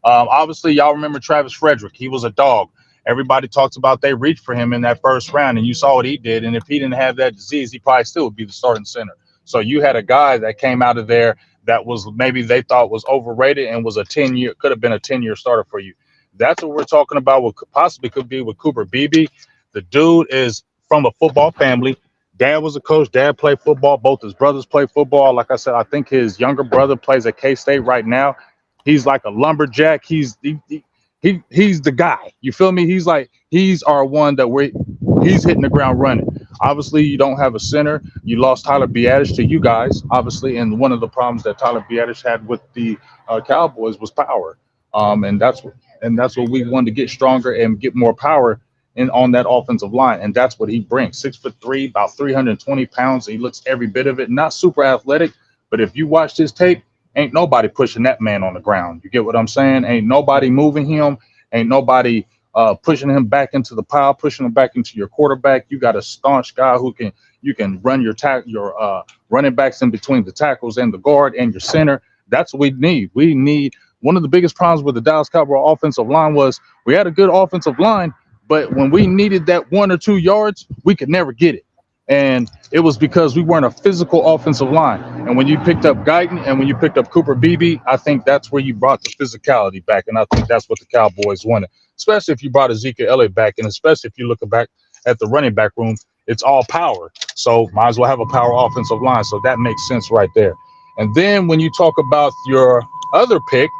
Obviously, y'all remember Travis Frederick. He was a dog. Everybody talks about they reached for him in that 1st round, and you saw what he did. And if he didn't have that disease, he probably still would be the starting center. So you had a guy that came out of there that was maybe they thought was overrated and was could have been a 10-year starter for you. That's what we're talking about. What possibly could be with Cooper Beebe. The dude is from a football family. Dad was a coach. Dad played football. Both his brothers play football. Like I said, I think his younger brother plays at K-State right now. He's like a lumberjack. He's the guy. You feel me? He's our one that he's hitting the ground running. Obviously, you don't have a center. You lost Tyler Biadasz to you guys, obviously, and one of the problems that Tyler Biadasz had with the Cowboys was power. And that's what we wanted to get stronger and get more power on that offensive line. And that's what he brings. 6'3", about 320 pounds. He looks every bit of it. Not super athletic, but if you watch his tape, ain't nobody pushing that man on the ground. You get what I'm saying? Ain't nobody moving him. Ain't nobody pushing him back into the pile, pushing him back into your quarterback. You got a staunch guy you can run your running backs in between the tackles and the guard and your center. That's what we need. We need. One of the biggest problems with the Dallas Cowboys offensive line was we had a good offensive line, but when we needed that 1 or 2 yards, we could never get it. And it was because we weren't a physical offensive line. And when you picked up Guyton and when you picked up Cooper Beebe, I think that's where you brought the physicality back. And I think that's what the Cowboys wanted, especially if you brought Ezekiel Elliott back. And especially if you look back at the running back room, it's all power. So might as well have a power offensive line. So that makes sense right there. And then when you talk about your other pick,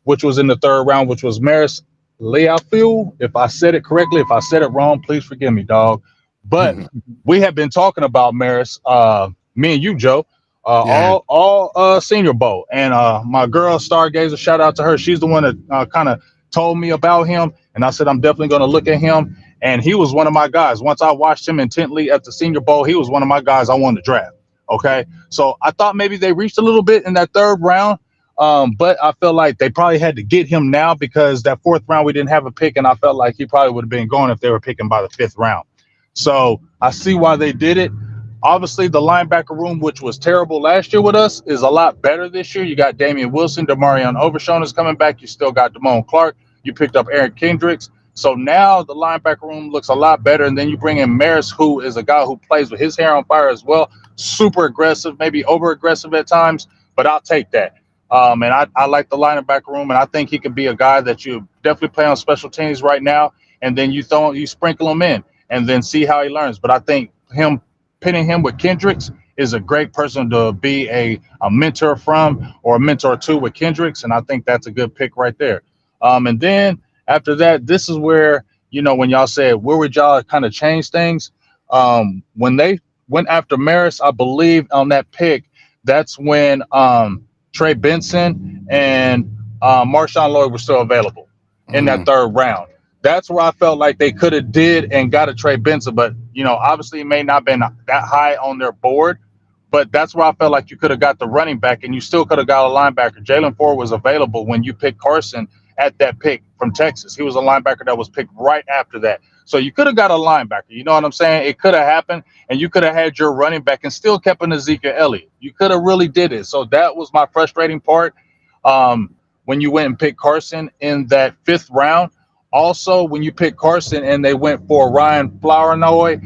which was in the 3rd round, which was Maris Leafield. If I said it correctly, if I said it wrong, please forgive me, dog. But we have been talking about Maris, me and you, Joe, all Senior Bowl. And my girl, Stargazer, shout out to her. She's the one that kind of told me about him. And I said, I'm definitely going to look at him. And he was one of my guys. Once I watched him intently at the Senior Bowl, he was one of my guys I wanted to draft. Okay. So I thought maybe they reached a little bit in that 3rd round. But I feel like they probably had to get him now because that 4th round, we didn't have a pick. And I felt like he probably would have been gone if they were picking by the 5th round. So I see why they did it. Obviously, the linebacker room, which was terrible last year with us, is a lot better this year. You got Damian Wilson, Demarion Overshown is coming back. You still got Damone Clark. You picked up Aaron Kendricks. So now the linebacker room looks a lot better. And then you bring in Maris, who is a guy who plays with his hair on fire as well. Super aggressive, maybe over aggressive at times, but I'll take that. And I like the linebacker room, and I think he could be a guy that you definitely play on special teams right now. And then you sprinkle him in and then see how he learns. But I think pinning him with Kendricks is a great person to be a mentor from or a mentor to with Kendricks. And I think that's a good pick right there. And then after that, this is where, when y'all said, where would y'all kind of change things? When they went after Maris, I believe on that pick, that's when Trey Benson and Marshawn Lloyd were still available in that 3rd round. That's where I felt like they could have did and got a Trey Benson, but obviously it may not have been that high on their board. But that's where I felt like you could have got the running back, and you still could have got a linebacker. Jalen Ford was available when you picked Carson at that pick from Texas. He was a linebacker that was picked right after that. So you could have got a linebacker. You know what I'm saying? It could have happened, and you could have had your running back and still kept an Ezekiel Elliott. You could have really did it. So that was my frustrating part when you went and picked Carson in that 5th round. Also, when you picked Carson and they went for Ryan Flournoy,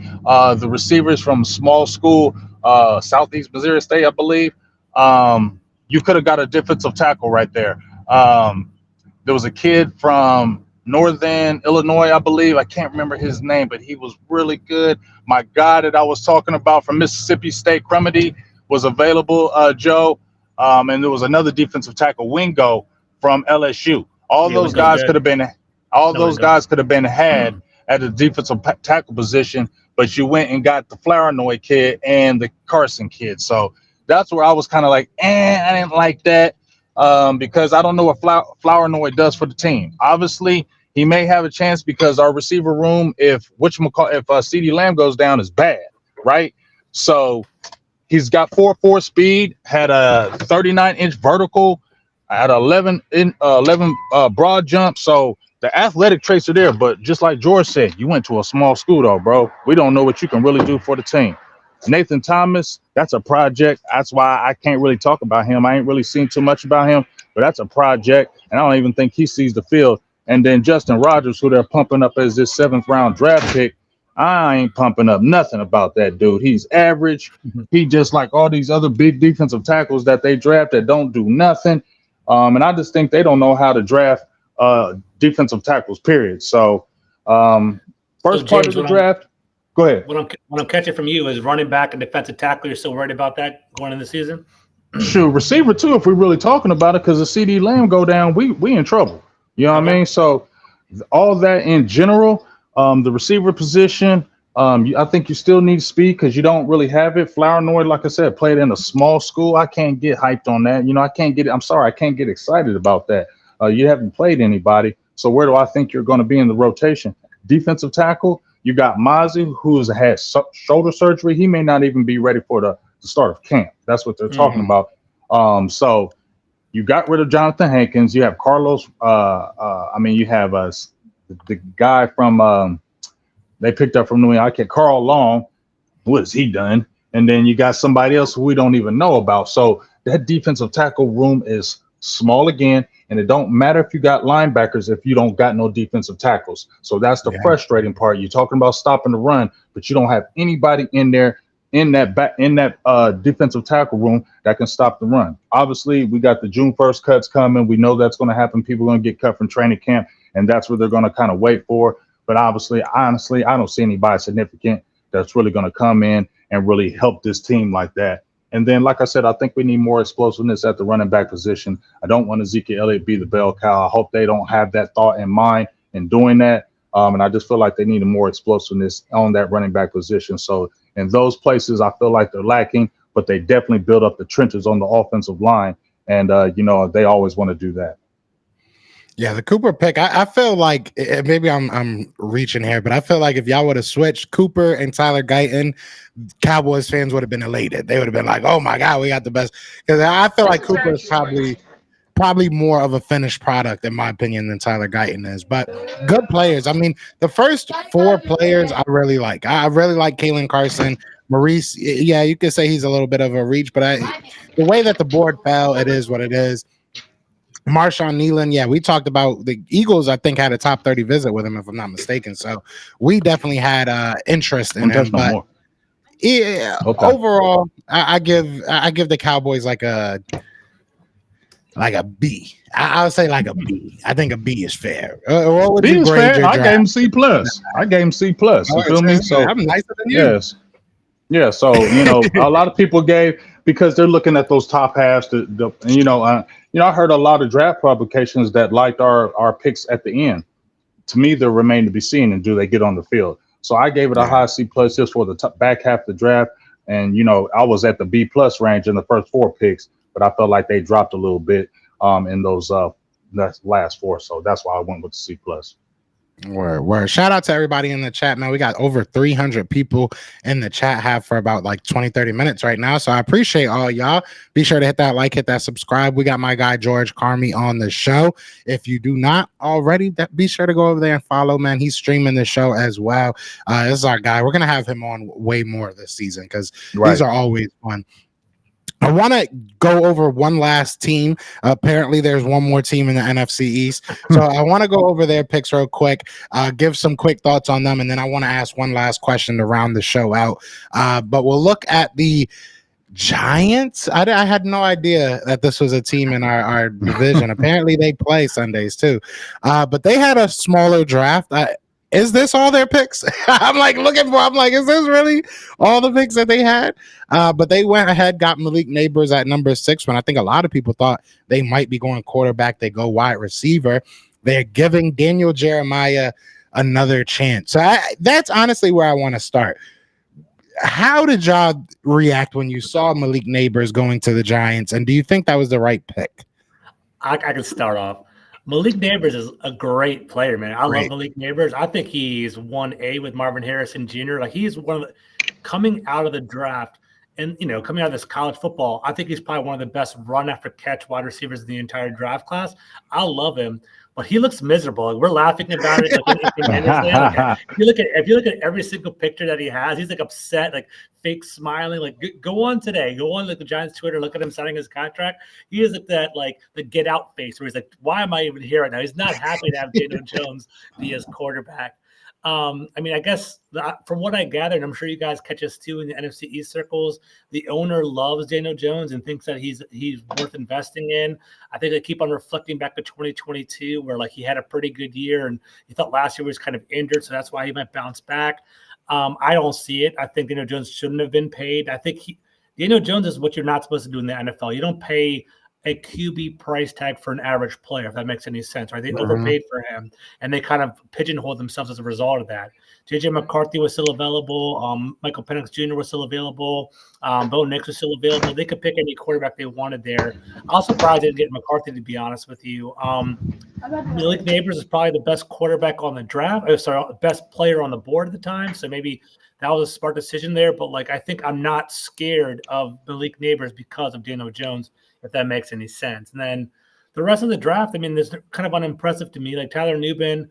the receivers from small school, Southeast Missouri State, I believe, you could have got a defensive tackle right there. There was a kid from Northern Illinois, I believe. I can't remember his name, but he was really good. My guy that I was talking about from Mississippi State, Cremedy, was available, Joe. And there was another defensive tackle, Wingo, from LSU. All those guys could have been had at the defensive tackle position, but you went and got the Flournoy kid and the Carson kid. So that's where I was kind of like, I didn't like that because I don't know what Flournoy does for the team. Obviously, he may have a chance because our receiver room, if CeeDee Lamb goes down, is bad, right? So he's got 4.4 speed, had a 39-inch vertical, had 11 broad jump. So the athletic traits are there, but just like George said, you went to a small school, though, bro. We don't know what you can really do for the team. Nathan Thomas, that's a project. That's why I can't really talk about him. I ain't really seen too much about him, but that's a project, and I don't even think he sees the field. And then Justin Rogers, who they're pumping up as this 7th-round draft pick, I ain't pumping up nothing about that dude. He's average. He just like all these other big defensive tackles that they draft that don't do nothing. And I just think they don't know how to draft defensive tackles, period. So first part of the draft, go ahead. What I'm catching from you is running back and defensive tackle. You're still worried about that going into the season? Shoot, receiver too, if we're really talking about it, because the CeeDee Lamb go down, we in trouble. You know what I mean? So all that in general, the receiver position, I think you still need speed because you don't really have it. Flournoy, like I said, played in a small school. I can't get hyped on that. I can't get excited about that. You haven't played anybody. So where do I think you're going to be in the rotation? Defensive tackle, you got Mozzie, who's had shoulder surgery. He may not even be ready for the start of camp. That's what they're talking about. So you got rid of Jonathan Hankins. You have Carlos. You have the guy from they picked up from New York, Carl Long. What has he done? And then you got somebody else who we don't even know about. So that defensive tackle room is small again, and it don't matter if you got linebackers if you don't got no defensive tackles. So that's the frustrating part. You're talking about stopping the run, but you don't have anybody in there in that defensive tackle room that can stop the run. Obviously, we got the June 1st cuts coming. We know that's going to happen. People are going to get cut from training camp, and that's what they're going to kind of wait for. But honestly, I don't see anybody significant that's really going to come in and really help this team like that. And then, like I said, I think we need more explosiveness at the running back position. I don't want Ezekiel Elliott be the bell cow. I hope they don't have that thought in mind in doing that. And I just feel like they need more explosiveness on that running back position. So in those places, I feel like they're lacking, but they definitely build up the trenches on the offensive line. And, they always want to do that. Yeah, the Cooper pick, I feel like maybe I'm reaching here, but I feel like if y'all would have switched Cooper and Tyler Guyton, Cowboys fans would have been elated. They would have been like, oh my God, we got the best. Because I feel like Cooper is probably more of a finished product, in my opinion, than Tyler Guyton is. But good players. I mean, the first 4 players I really like. I really like Kalen Carson. Maurice, yeah, you could say he's a little bit of a reach, but the way that the board fell, it is what it is. Marshawn Nealon, yeah, we talked about the Eagles, I think, had a top 30 visit with him, if I'm not mistaken. So we definitely had interest in him. But yeah, overall, I give the Cowboys like a B. I would say like a B. I think a B is fair. What would you grade your I gave him C+. You feel me? So I'm nicer than you. Yes. Yeah. So a lot of people gave, because they're looking at those top halves. I heard a lot of draft publications that liked our picks at the end. To me, they remain to be seen, and do they get on the field? So I gave it a high C+ just for the back half of the draft. And I was at the B+ range in the first 4 picks, but I felt like they dropped a little bit in those last 4. So that's why I went with the C+. Word. Shout out to everybody in the chat, man. We got over 300 people in the chat, have for about like 20-30 minutes right now. So I appreciate all y'all. Be sure to hit that like, hit that subscribe. We got my guy George Carmi on the show. If you do not already, be sure to go over there and follow, man. He's streaming the show as well. This is our guy. We're gonna have him on way more this season because these are always fun. I want to go over one last team. Apparently, there's one more team in the NFC East. So I want to go over their picks real quick, give some quick thoughts on them, and then I want to ask one last question to round the show out. But we'll look at the Giants. I had no idea that this was a team in our division. Apparently, they play Sundays too. But they had a smaller draft. Is this all their picks? I'm like, is this really all the picks that they had? But they went ahead, got Malik Neighbors at number 6 when I think a lot of people thought they might be going quarterback. They go wide receiver. They're giving Daniel Jeremiah another chance. So that's honestly where I want to start. How did y'all react when you saw Malik Neighbors going to the Giants? And do you think that was the right pick? I can start off. Malik Neighbors is a great player, man. I love Malik Neighbors. I think he's 1A with Marvin Harrison Jr. Like he's one of the coming out of the draft and coming out of this college football. I think he's probably one of the best run after catch wide receivers in the entire draft class. I love him, but he looks miserable. Like, we're laughing about it. Like, if you look at every single picture that he has, he's like upset, like fake smiling. Like, go on like the Giants Twitter, look at him signing his contract. He is like that, like the get out face where he's like, why am I even here right now? He's not happy to have Daniel Jones be his quarterback. I guess from what I gathered, I'm sure you guys catch us too in the NFC East circles, the owner loves Daniel Jones and thinks that he's worth investing in. I think they keep on reflecting back to 2022 where like he had a pretty good year and he thought last year was kind of injured. So that's why he might bounce back. I don't see it. I think Daniel Jones shouldn't have been paid. I think Daniel Jones is what you're not supposed to do in the NFL. You don't pay a QB price tag for an average player, if that makes any sense, right? They overpaid for him, and they kind of pigeonholed themselves as a result of that. J.J. McCarthy was still available. Michael Penix Jr. was still available. Bo Nix was still available. They could pick any quarterback they wanted there. I was surprised they didn't get McCarthy, to be honest with you. Malik Neighbors is probably the best quarterback on the draft. Best player on the board at the time, so maybe that was a smart decision there. But, I think I'm not scared of Malik Neighbors because of Daniel Jones, if that makes any sense. And then the rest of the draft, this kind of unimpressive to me. Like Tyler Nubin,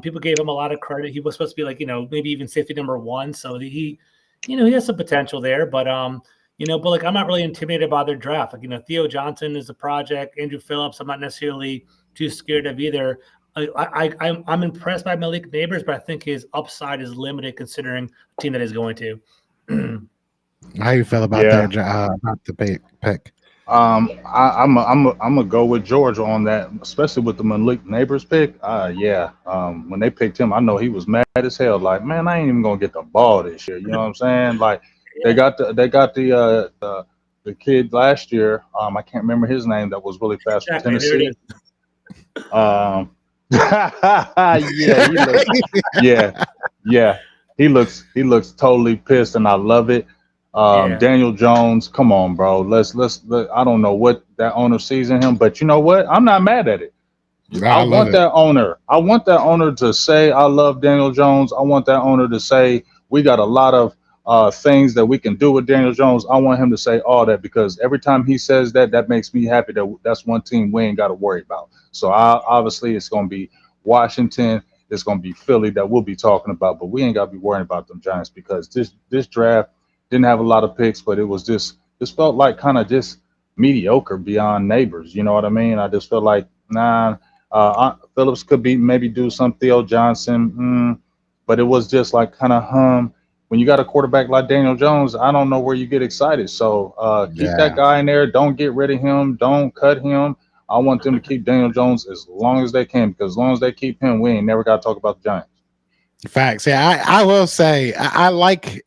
people gave him a lot of credit. He was supposed to be maybe even safety number 1. So he has some potential there. But I'm not really intimidated by their draft. Theo Johnson is a project. Andrew Phillips, I'm not necessarily too scared of either. I'm impressed by Malik Neighbors, but I think his upside is limited considering the team that he's going to. How you feel about that? About the pick? I'm gonna go with George on that, especially with the Malik Neighbors pick. When they picked him, I know he was mad as hell. Like, man, I ain't even gonna get the ball this year. You know what I'm saying? Like, they got the kid last year. I can't remember his name. That was really fast from Tennessee. He looks totally pissed, and I love it. Daniel Jones, come on, bro. Let's I don't know what that owner sees in him, but you know what? I'm not mad at it. I want that owner to say, I love Daniel Jones. I want that owner to say, we got a lot of things that we can do with Daniel Jones. I want him to say all that, because every time he says that, that makes me happy that that's one team we ain't got to worry about. So obviously it's going to be Washington. It's going to be Philly that we'll be talking about, but we ain't got to be worrying about them Giants, because this draft didn't have a lot of picks, but it was this felt like kind of just mediocre beyond Neighbors. You know what I mean? I just felt like, Phillips could maybe do some Theo Johnson, but it was just like kind of when you got a quarterback like Daniel Jones, I don't know where you get excited. So keep that guy in there. Don't get rid of him. Don't cut him. I want them to keep Daniel Jones as long as they can, because as long as they keep him, we ain't never got to talk about the Giants. Facts. Yeah, I will say I like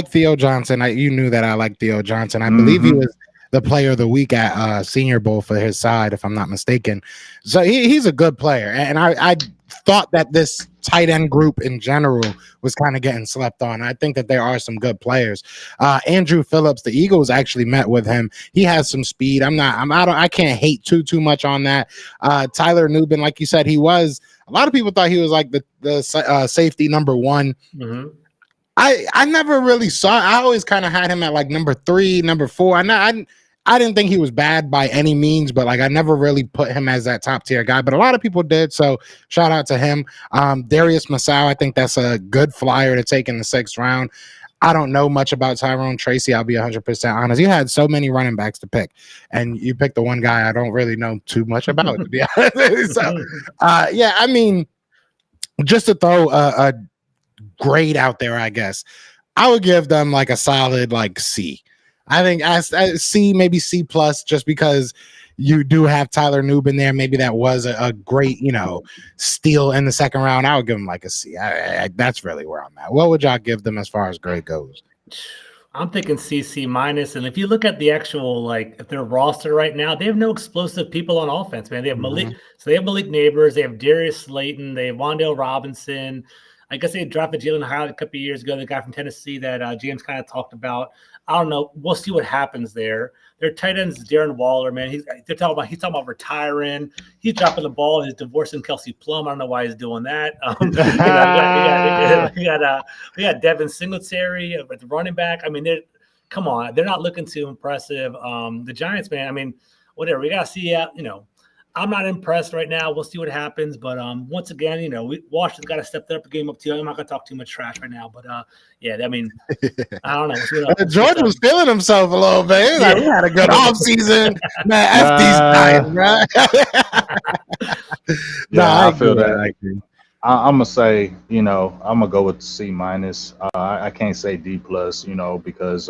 Theo Johnson. You knew that I like Theo Johnson. I believe he was the player of the week at Senior Bowl for his side, if I'm not mistaken. So he's a good player, and I thought that this tight end group in general was kind of getting slept on. I think that there are some good players. Andrew Phillips, the Eagles actually met with him. He has some speed. I can't hate too much on that. Tyler Nubin, like you said, he was. A lot of people thought he was like the safety number one. Mm-hmm. I never really saw. I always kind of had him at like number 3, number 4. I didn't think he was bad by any means, but like I never really put him as that top tier guy. But a lot of people did, so shout out to him. Darius Masau, I think that's a good flyer to take in the 6th round. I don't know much about Tyrone Tracy. I'll be 100% honest. You had so many running backs to pick, and you picked the one guy I don't really know too much about, to be honest. So, yeah, I mean, just to throw a grade out there, I guess I would give them like a solid like C. I think as C, maybe C plus, just because you do have Tyler Nubin there. Maybe that was a great, steal in the 2nd round. I would give them like a C. That's really where I'm at. What would y'all give them as far as grade goes? I'm thinking C minus. And if you look at the actual, like their roster right now, they have no explosive people on offense, man. They have Malik. So they have Malik Neighbors. They have Darius Slayton. They have Wan'Dale Robinson. I guess they drafted Jalen Hyatt a couple of years ago, the guy from Tennessee that James kind of talked about. I don't know. We'll see what happens there. Their tight end's Darren Waller, man. He's talking about retiring. He's dropping the ball. He's divorcing Kelsey Plum. I don't know why he's doing that. We got Devin Singletary at the running back. I mean, come on. They're not looking too impressive. The Giants, man, I mean, whatever. We got to see, I'm not impressed right now. We'll see what happens. But once again, Washington's got to step up the game up too. I'm not going to talk too much trash right now. But, yeah, I mean, I don't know. George was feeling himself a little bit. Like, he had a good offseason. Man, F these guys, right? I feel that. I'm going to say, I'm going to go with C minus. I can't say D plus, because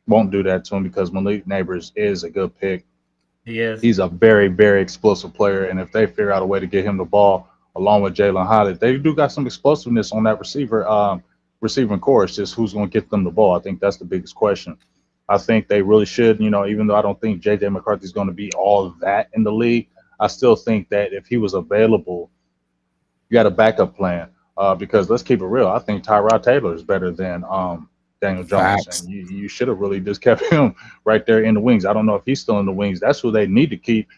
won't do that to him because Malik Neighbors is a good pick. He is. He's a very, very explosive player, and if they figure out a way to get him the ball along with Jalen Hyatt, they do got some explosiveness on that receiving core. It's just who's going to get them the ball. I think that's the biggest question. I think they really should, even though I don't think J.J. McCarthy is going to be all of that in the league, I still think that if he was available, you got a backup plan because let's keep it real. I think Tyrod Taylor is better than Daniel Jones. Facts. And you should have really just kept him right there in the wings. I don't know if he's still in the wings. That's who they need to keep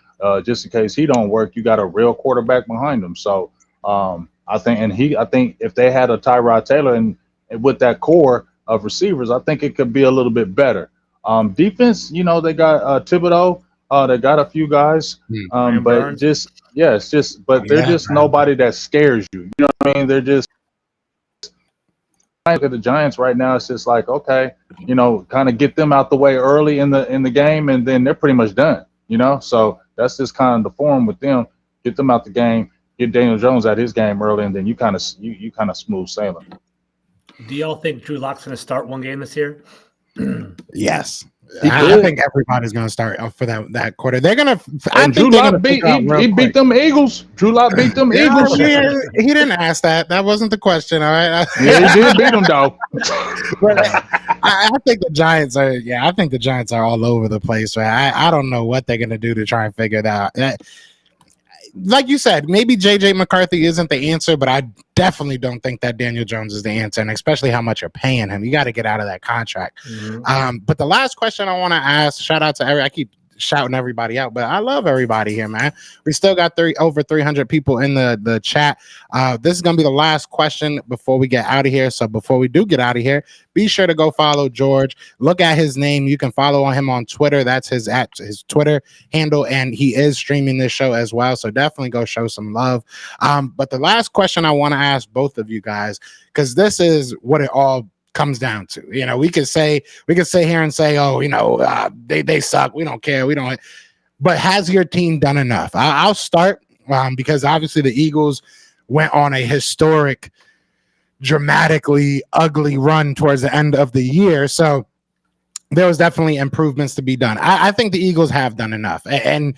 just in case he don't work. You got a real quarterback behind him. So I think if they had a Tyrod Taylor and with that core of receivers, I think it could be a little bit better. Defense, they got Thibodeau. They got a few guys, but they're just nobody that scares you. You know what I mean? They're just. Look at the Giants right now. It's just like, okay, kind of get them out the way early in the game, and then they're pretty much done. So that's just kind of the form with them. Get them out the game, get Daniel Jones out his game early, and then you kind of smooth sailing. Do y'all think Drew Lock's going to start one game this year? Yes. I think everybody's going to start for that quarter. They're going to. I think Drew Lock beat them Eagles. Drew Lock beat them Eagles. He didn't ask that. That wasn't the question. All right. Yeah, he did beat them though. But I think the Giants are. Yeah, I think the Giants are all over the place. Right. I don't know what they're going to do to try and figure it out. Like you said, maybe J.J. McCarthy isn't the answer, but I definitely don't think that Daniel Jones is the answer, and especially how much you're paying him. You got to get out of that contract. Mm-hmm. But the last question I want to ask, shout out to I keep shouting everybody out, but I love everybody here, man. We still got over 300 people in the chat. This is gonna be the last question before we get out of here. So before we do get out of here, be sure to go follow George. Look at his name. You can follow him on Twitter. That's his Twitter handle, and he is streaming this show as well. So definitely go show some love. But the last question I want to ask both of you guys, because this is what it all comes down to. We could sit here and say, oh, they suck, we don't care, but has your team done enough? I'll start because obviously the Eagles went on a historic, dramatically ugly run towards the end of the year, so there was definitely improvements to be done. I think the Eagles have done enough, and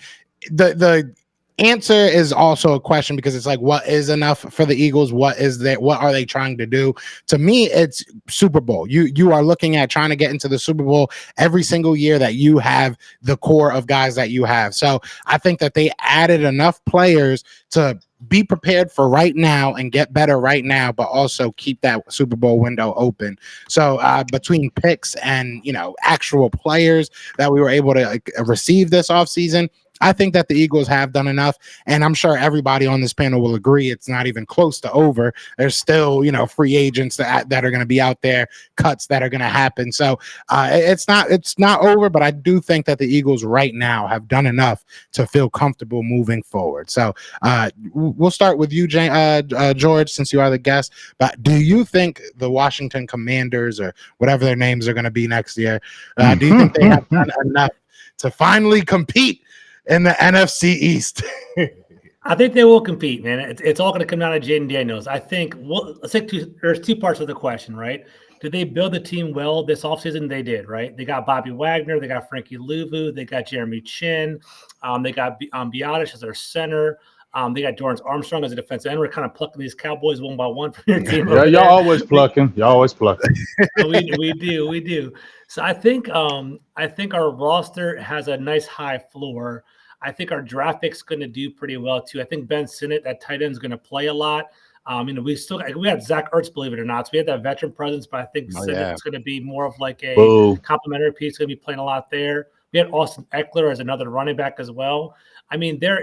the answer is also a question, because it's like, what is enough for the Eagles? What are they trying to do? To me, it's Super Bowl. You are looking at trying to get into the Super Bowl every single year that you have the core of guys that you have. So I think that they added enough players to be prepared for right now and get better right now, but also keep that Super Bowl window open. So between picks and, actual players that we were able to receive this offseason, I think that the Eagles have done enough, and I'm sure everybody on this panel will agree it's not even close to over. There's still, free agents that are going to be out there, cuts that are going to happen. So it's not over, but I do think that the Eagles right now have done enough to feel comfortable moving forward. So we'll start with you, George, since you are the guest. But do you think the Washington Commanders, or whatever their names are going to be next year, do you think they have done enough to finally compete in the NFC East? I think they will compete, man. It's all going to come down to Jaden Daniels. I think, let's take there's two parts of the question, right? Did they build the team well this offseason? They did, right? They got Bobby Wagner. They got Frankie Louvu. They got Jeremy Chin. They got Biadasz as their center. They got Dorrance Armstrong as a defensive end. We're kind of plucking these Cowboys one by one from your team. Yeah, y'all always plucking. Y'all always plucking. we do. So I think our roster has a nice high floor. I think our draft pick's going to do pretty well too. I think Ben Sinnott, that tight end, is going to play a lot. We have Zach Ertz, believe it or not. So we have that veteran presence, but I think Sinnott's going to be more of like a complimentary piece. Going to be playing a lot there. We had Austin Eckler as another running back as well. I mean, they're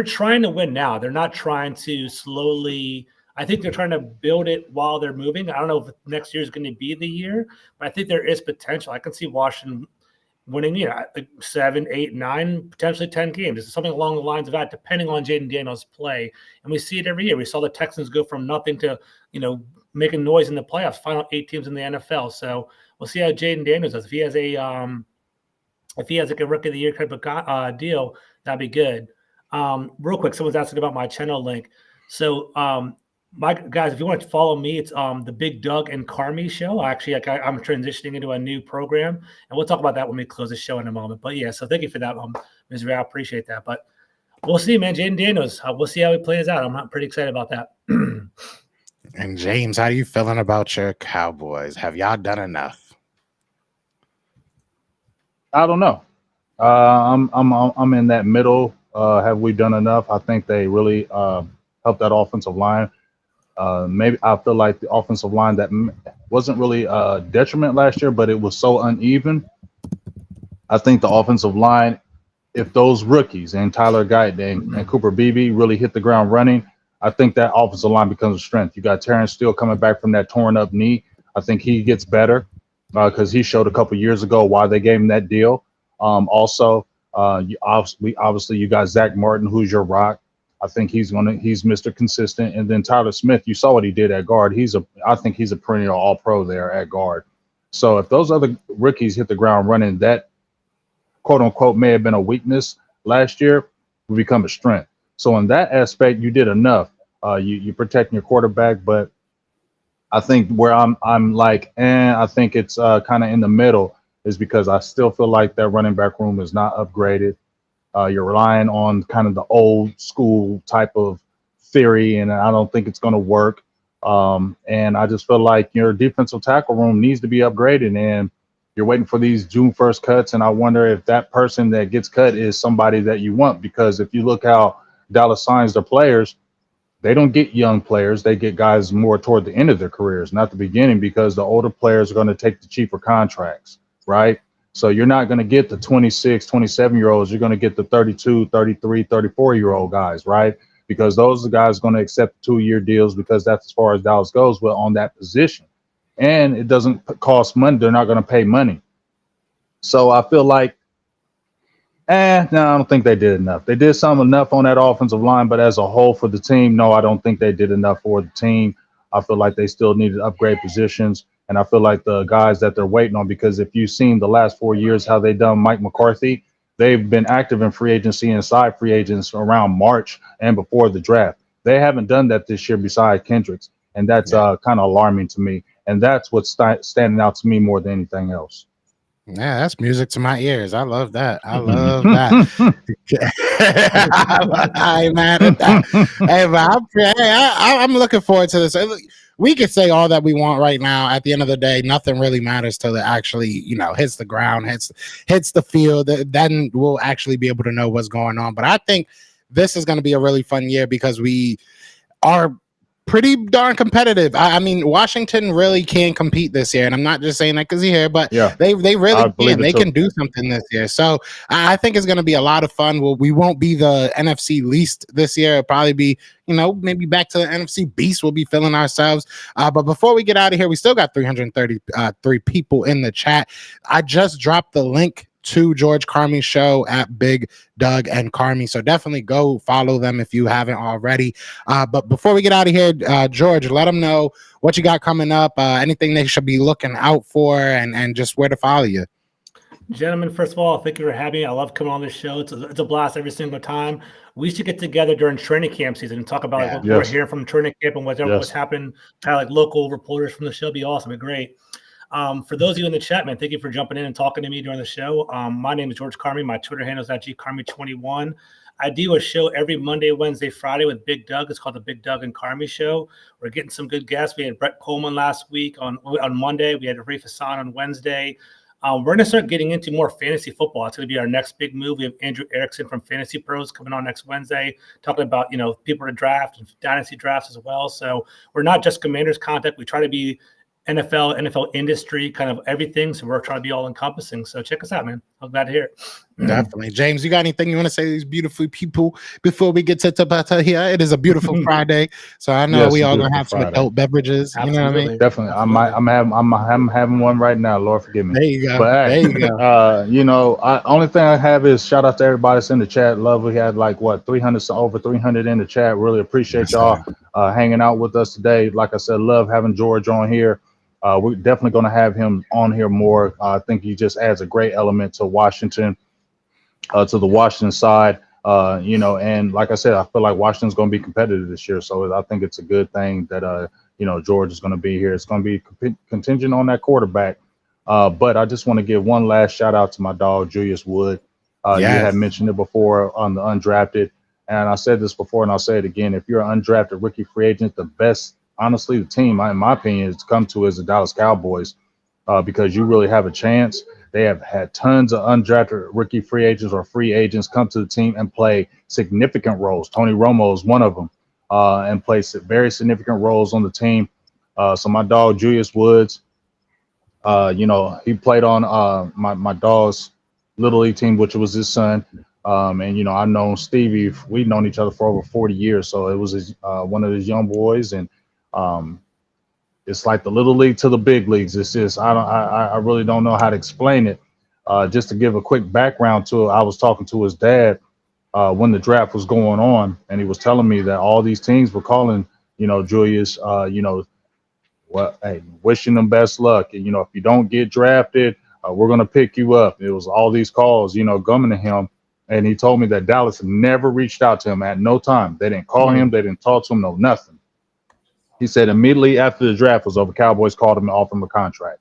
trying to win now. They're not trying to slowly. I think they're trying to build it while they're moving. I don't know if next year is going to be the year, but I think there is potential. I can see Washington winning, 7, 8, 9, potentially 10 games. It's something along the lines of that, depending on Jaden Daniels' play. And we see it every year. We saw the Texans go from nothing to, making noise in the playoffs, final 8 teams in the NFL. So we'll see how Jaden Daniels does. If he has like a rookie of the year type of deal, that'd be good. Real quick, someone's asking about my channel link. So, my guys, if you want to follow me, it's the Big Doug and Carmi show. Actually, I'm transitioning into a new program, and we'll talk about that when we close the show in a moment. But yeah, so thank you for that, Ms. Ray. I appreciate that. But we'll see, man. Jaden Daniels, we'll see how he plays out. I'm pretty excited about that. And James, how are you feeling about your Cowboys? Have y'all done enough? I don't know. I'm in that middle. Have we done enough? I think they really helped that offensive line. Maybe I feel like the offensive line that wasn't really a detriment last year, but it was so uneven. I think the offensive line, if those rookies and Tyler Guyton and Cooper Beebe really hit the ground running, I think that offensive line becomes a strength. You got Terrence Steele coming back from that torn up knee. I think he gets better because he showed a couple years ago why they gave him that deal. Also, obviously you got Zach Martin, who's your rock. I think he's Mr. Consistent. And then Tyler Smith, you saw what he did at guard. I think he's a perennial all-pro there at guard. So if those other rookies hit the ground running, that quote unquote may have been a weakness last year will become a strength. So in that aspect, you did enough. You protecting your quarterback, but I think where I'm like, I think it's kind of in the middle is because I still feel like that running back room is not upgraded. You're relying on kind of the old school type of theory, and I don't think it's going to work. And I just feel like your defensive tackle room needs to be upgraded, and you're waiting for these June 1st cuts. And I wonder if that person that gets cut is somebody that you want, because if you look how Dallas signs their players, they don't get young players. They get guys more toward the end of their careers, not the beginning, because the older players are going to take the cheaper contracts, right? So you're not going to get the 26, 27-year-olds. You're going to get the 32, 33, 34-year-old guys, right? Because those are the guys going to accept 2-year deals, because that's as far as Dallas goes on that position. And it doesn't cost money. They're not going to pay money. So I feel like, no, I don't think they did enough. They did enough on that offensive line, but as a whole for the team, no, I don't think they did enough for the team. I feel like they still needed to upgrade positions. And I feel like the guys that they're waiting on, because if you've seen the last 4 years how they done Mike McCarthy, they've been active in free agency and side free agents around March and before the draft. They haven't done that this year beside Kendricks, and that's kind of alarming to me. And that's what's standing out to me more than anything else. Yeah, that's music to my ears. I love that. I love that. I ain't mad at that. Hey, but I'm looking forward to this. We could say all that we want right now. At the end of the day, nothing really matters till it actually, hits the ground, hits the field. Then we'll actually be able to know what's going on. But I think this is going to be a really fun year because we are pretty darn competitive. I mean, Washington really can compete this year, and I'm not just saying that because he's here, but they really can. They can do something this year. So I think it's going to be a lot of fun. we won't be the NFC least this year. It'll probably be, maybe back to the NFC beast. We'll be feeling ourselves. But before we get out of here, we still got 333 people in the chat. I just dropped the link to George Carmi's show at Big Doug and Carmi. So definitely go follow them if you haven't already. But before we get out of here, George, let them know what you got coming up, anything they should be looking out for, and just where to follow you. Gentlemen, first of all, thank you for having me. I love coming on this show. It's a blast every single time. We should get together during training camp season and talk about what we're hearing from training camp and what's happening. Kind of like local reporters from the show. It'd be awesome. It'd be great. For those of you in the chat, man, thank you for jumping in and talking to me during the show. My name is George Carmi. My Twitter handle is at gcarmi21. I do a show every Monday, Wednesday, Friday with Big Doug. It's called the Big Doug and Carmi Show. We're getting some good guests. We had Brett Coleman last week on Monday. We had Rafe Hassan on Wednesday. We're going to start getting into more fantasy football. It's going to be our next big move. We have Andrew Erickson from Fantasy Pros coming on next Wednesday, talking about, people to draft and dynasty drafts as well. So we're not just Commanders content. We try to be NFL industry, kind of everything. So we're trying to be all encompassing. So check us out, man. I'm glad to hear it. Definitely. James, you got anything you want to say to these beautiful people before we get to here? It is a beautiful Friday. So I know we all gonna have some adult beverages. Absolutely. You know what I mean? Definitely. I'm having one right now. Lord forgive me. There you go. But, there you go. Only thing I have is shout out to everybody that's in the chat. Love, we had over 300 in the chat. Really appreciate y'all hanging out with us today. Like I said, love having George on here. We're definitely going to have him on here more. I think he just adds a great element to Washington, to the Washington side. And like I said, I feel like Washington's going to be competitive this year. So I think it's a good thing that, George is going to be here. It's going to be contingent on that quarterback. But I just want to give one last shout out to my dog, Julius Wood. You had mentioned it before on the undrafted. And I said this before and I'll say it again. If you're an undrafted rookie free agent, the best, honestly, the team, in my opinion, is come to is the Dallas Cowboys because you really have a chance. They have had tons of undrafted rookie free agents or free agents come to the team and play significant roles. Tony Romo is one of them and plays very significant roles on the team. So my dog, Julius Woods, he played on my dog's Little League team, which was his son. And, I've known Stevie. We've known each other for over 40 years. So it was one of his young boys. And it's like the little league to the big leagues. It's just I really don't know how to explain it. Just to give a quick background to it, I was talking to his dad when the draft was going on, and he was telling me that all these teams were calling, Julius, wishing them best luck. And if you don't get drafted, we're gonna pick you up. It was all these calls, coming to him, and he told me that Dallas never reached out to him at no time. They didn't call him, they didn't talk to him, no nothing. He said immediately after the draft was over, Cowboys called him and offered him a contract.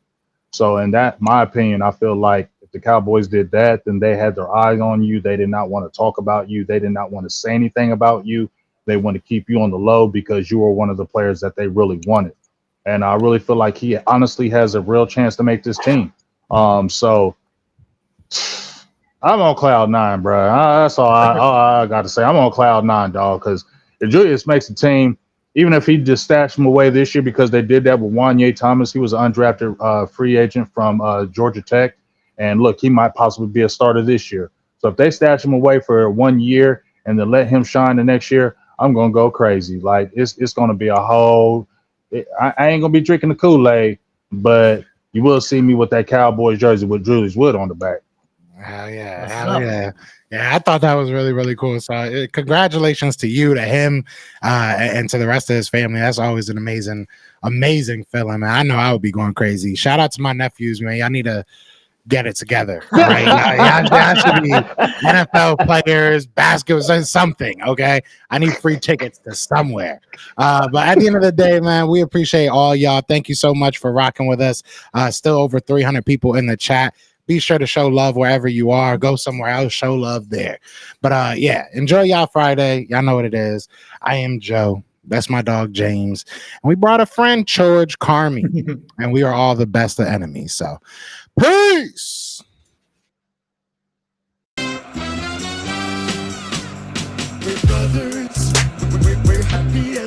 So in that, my opinion, I feel like if the Cowboys did that, then they had their eyes on you. They did not want to talk about you. They did not want to say anything about you. They want to keep you on the low because you were one of the players that they really wanted. And I really feel like he honestly has a real chance to make this team. So I'm on cloud nine, bro. That's all I got to say. I'm on cloud nine, dog, because if Julius makes the team, even if he just stashed him away this year, because they did that with Wanye Thomas. He was an undrafted free agent from Georgia Tech. And look, he might possibly be a starter this year. So if they stash him away for 1 year and then let him shine the next year, I'm going to go crazy. Like, it's going to be a whole I ain't going to be drinking the Kool-Aid, but you will see me with that Cowboys jersey with Julius Wood on the back. Hell yeah. Hell yeah. Yeah, I thought that was really, really cool. So congratulations to you, to him, and to the rest of his family. That's always an amazing, amazing feeling, man. I know I would be going crazy. Shout out to my nephews, man. Y'all need to get it together, right? y'all should be NFL players, basketball, something, okay? I need free tickets to somewhere. But at the end of the day, man, we appreciate all y'all. Thank you so much for rocking with us. Still over 300 people in the chat. be sure to show love wherever you are. Go somewhere else, show love there. But yeah, enjoy y'all Friday. Y'all know what it is. I am Joe. That's my dog James. And we brought a friend, George Carmi. And we are all the best of enemies. So peace. We're brothers. We're happy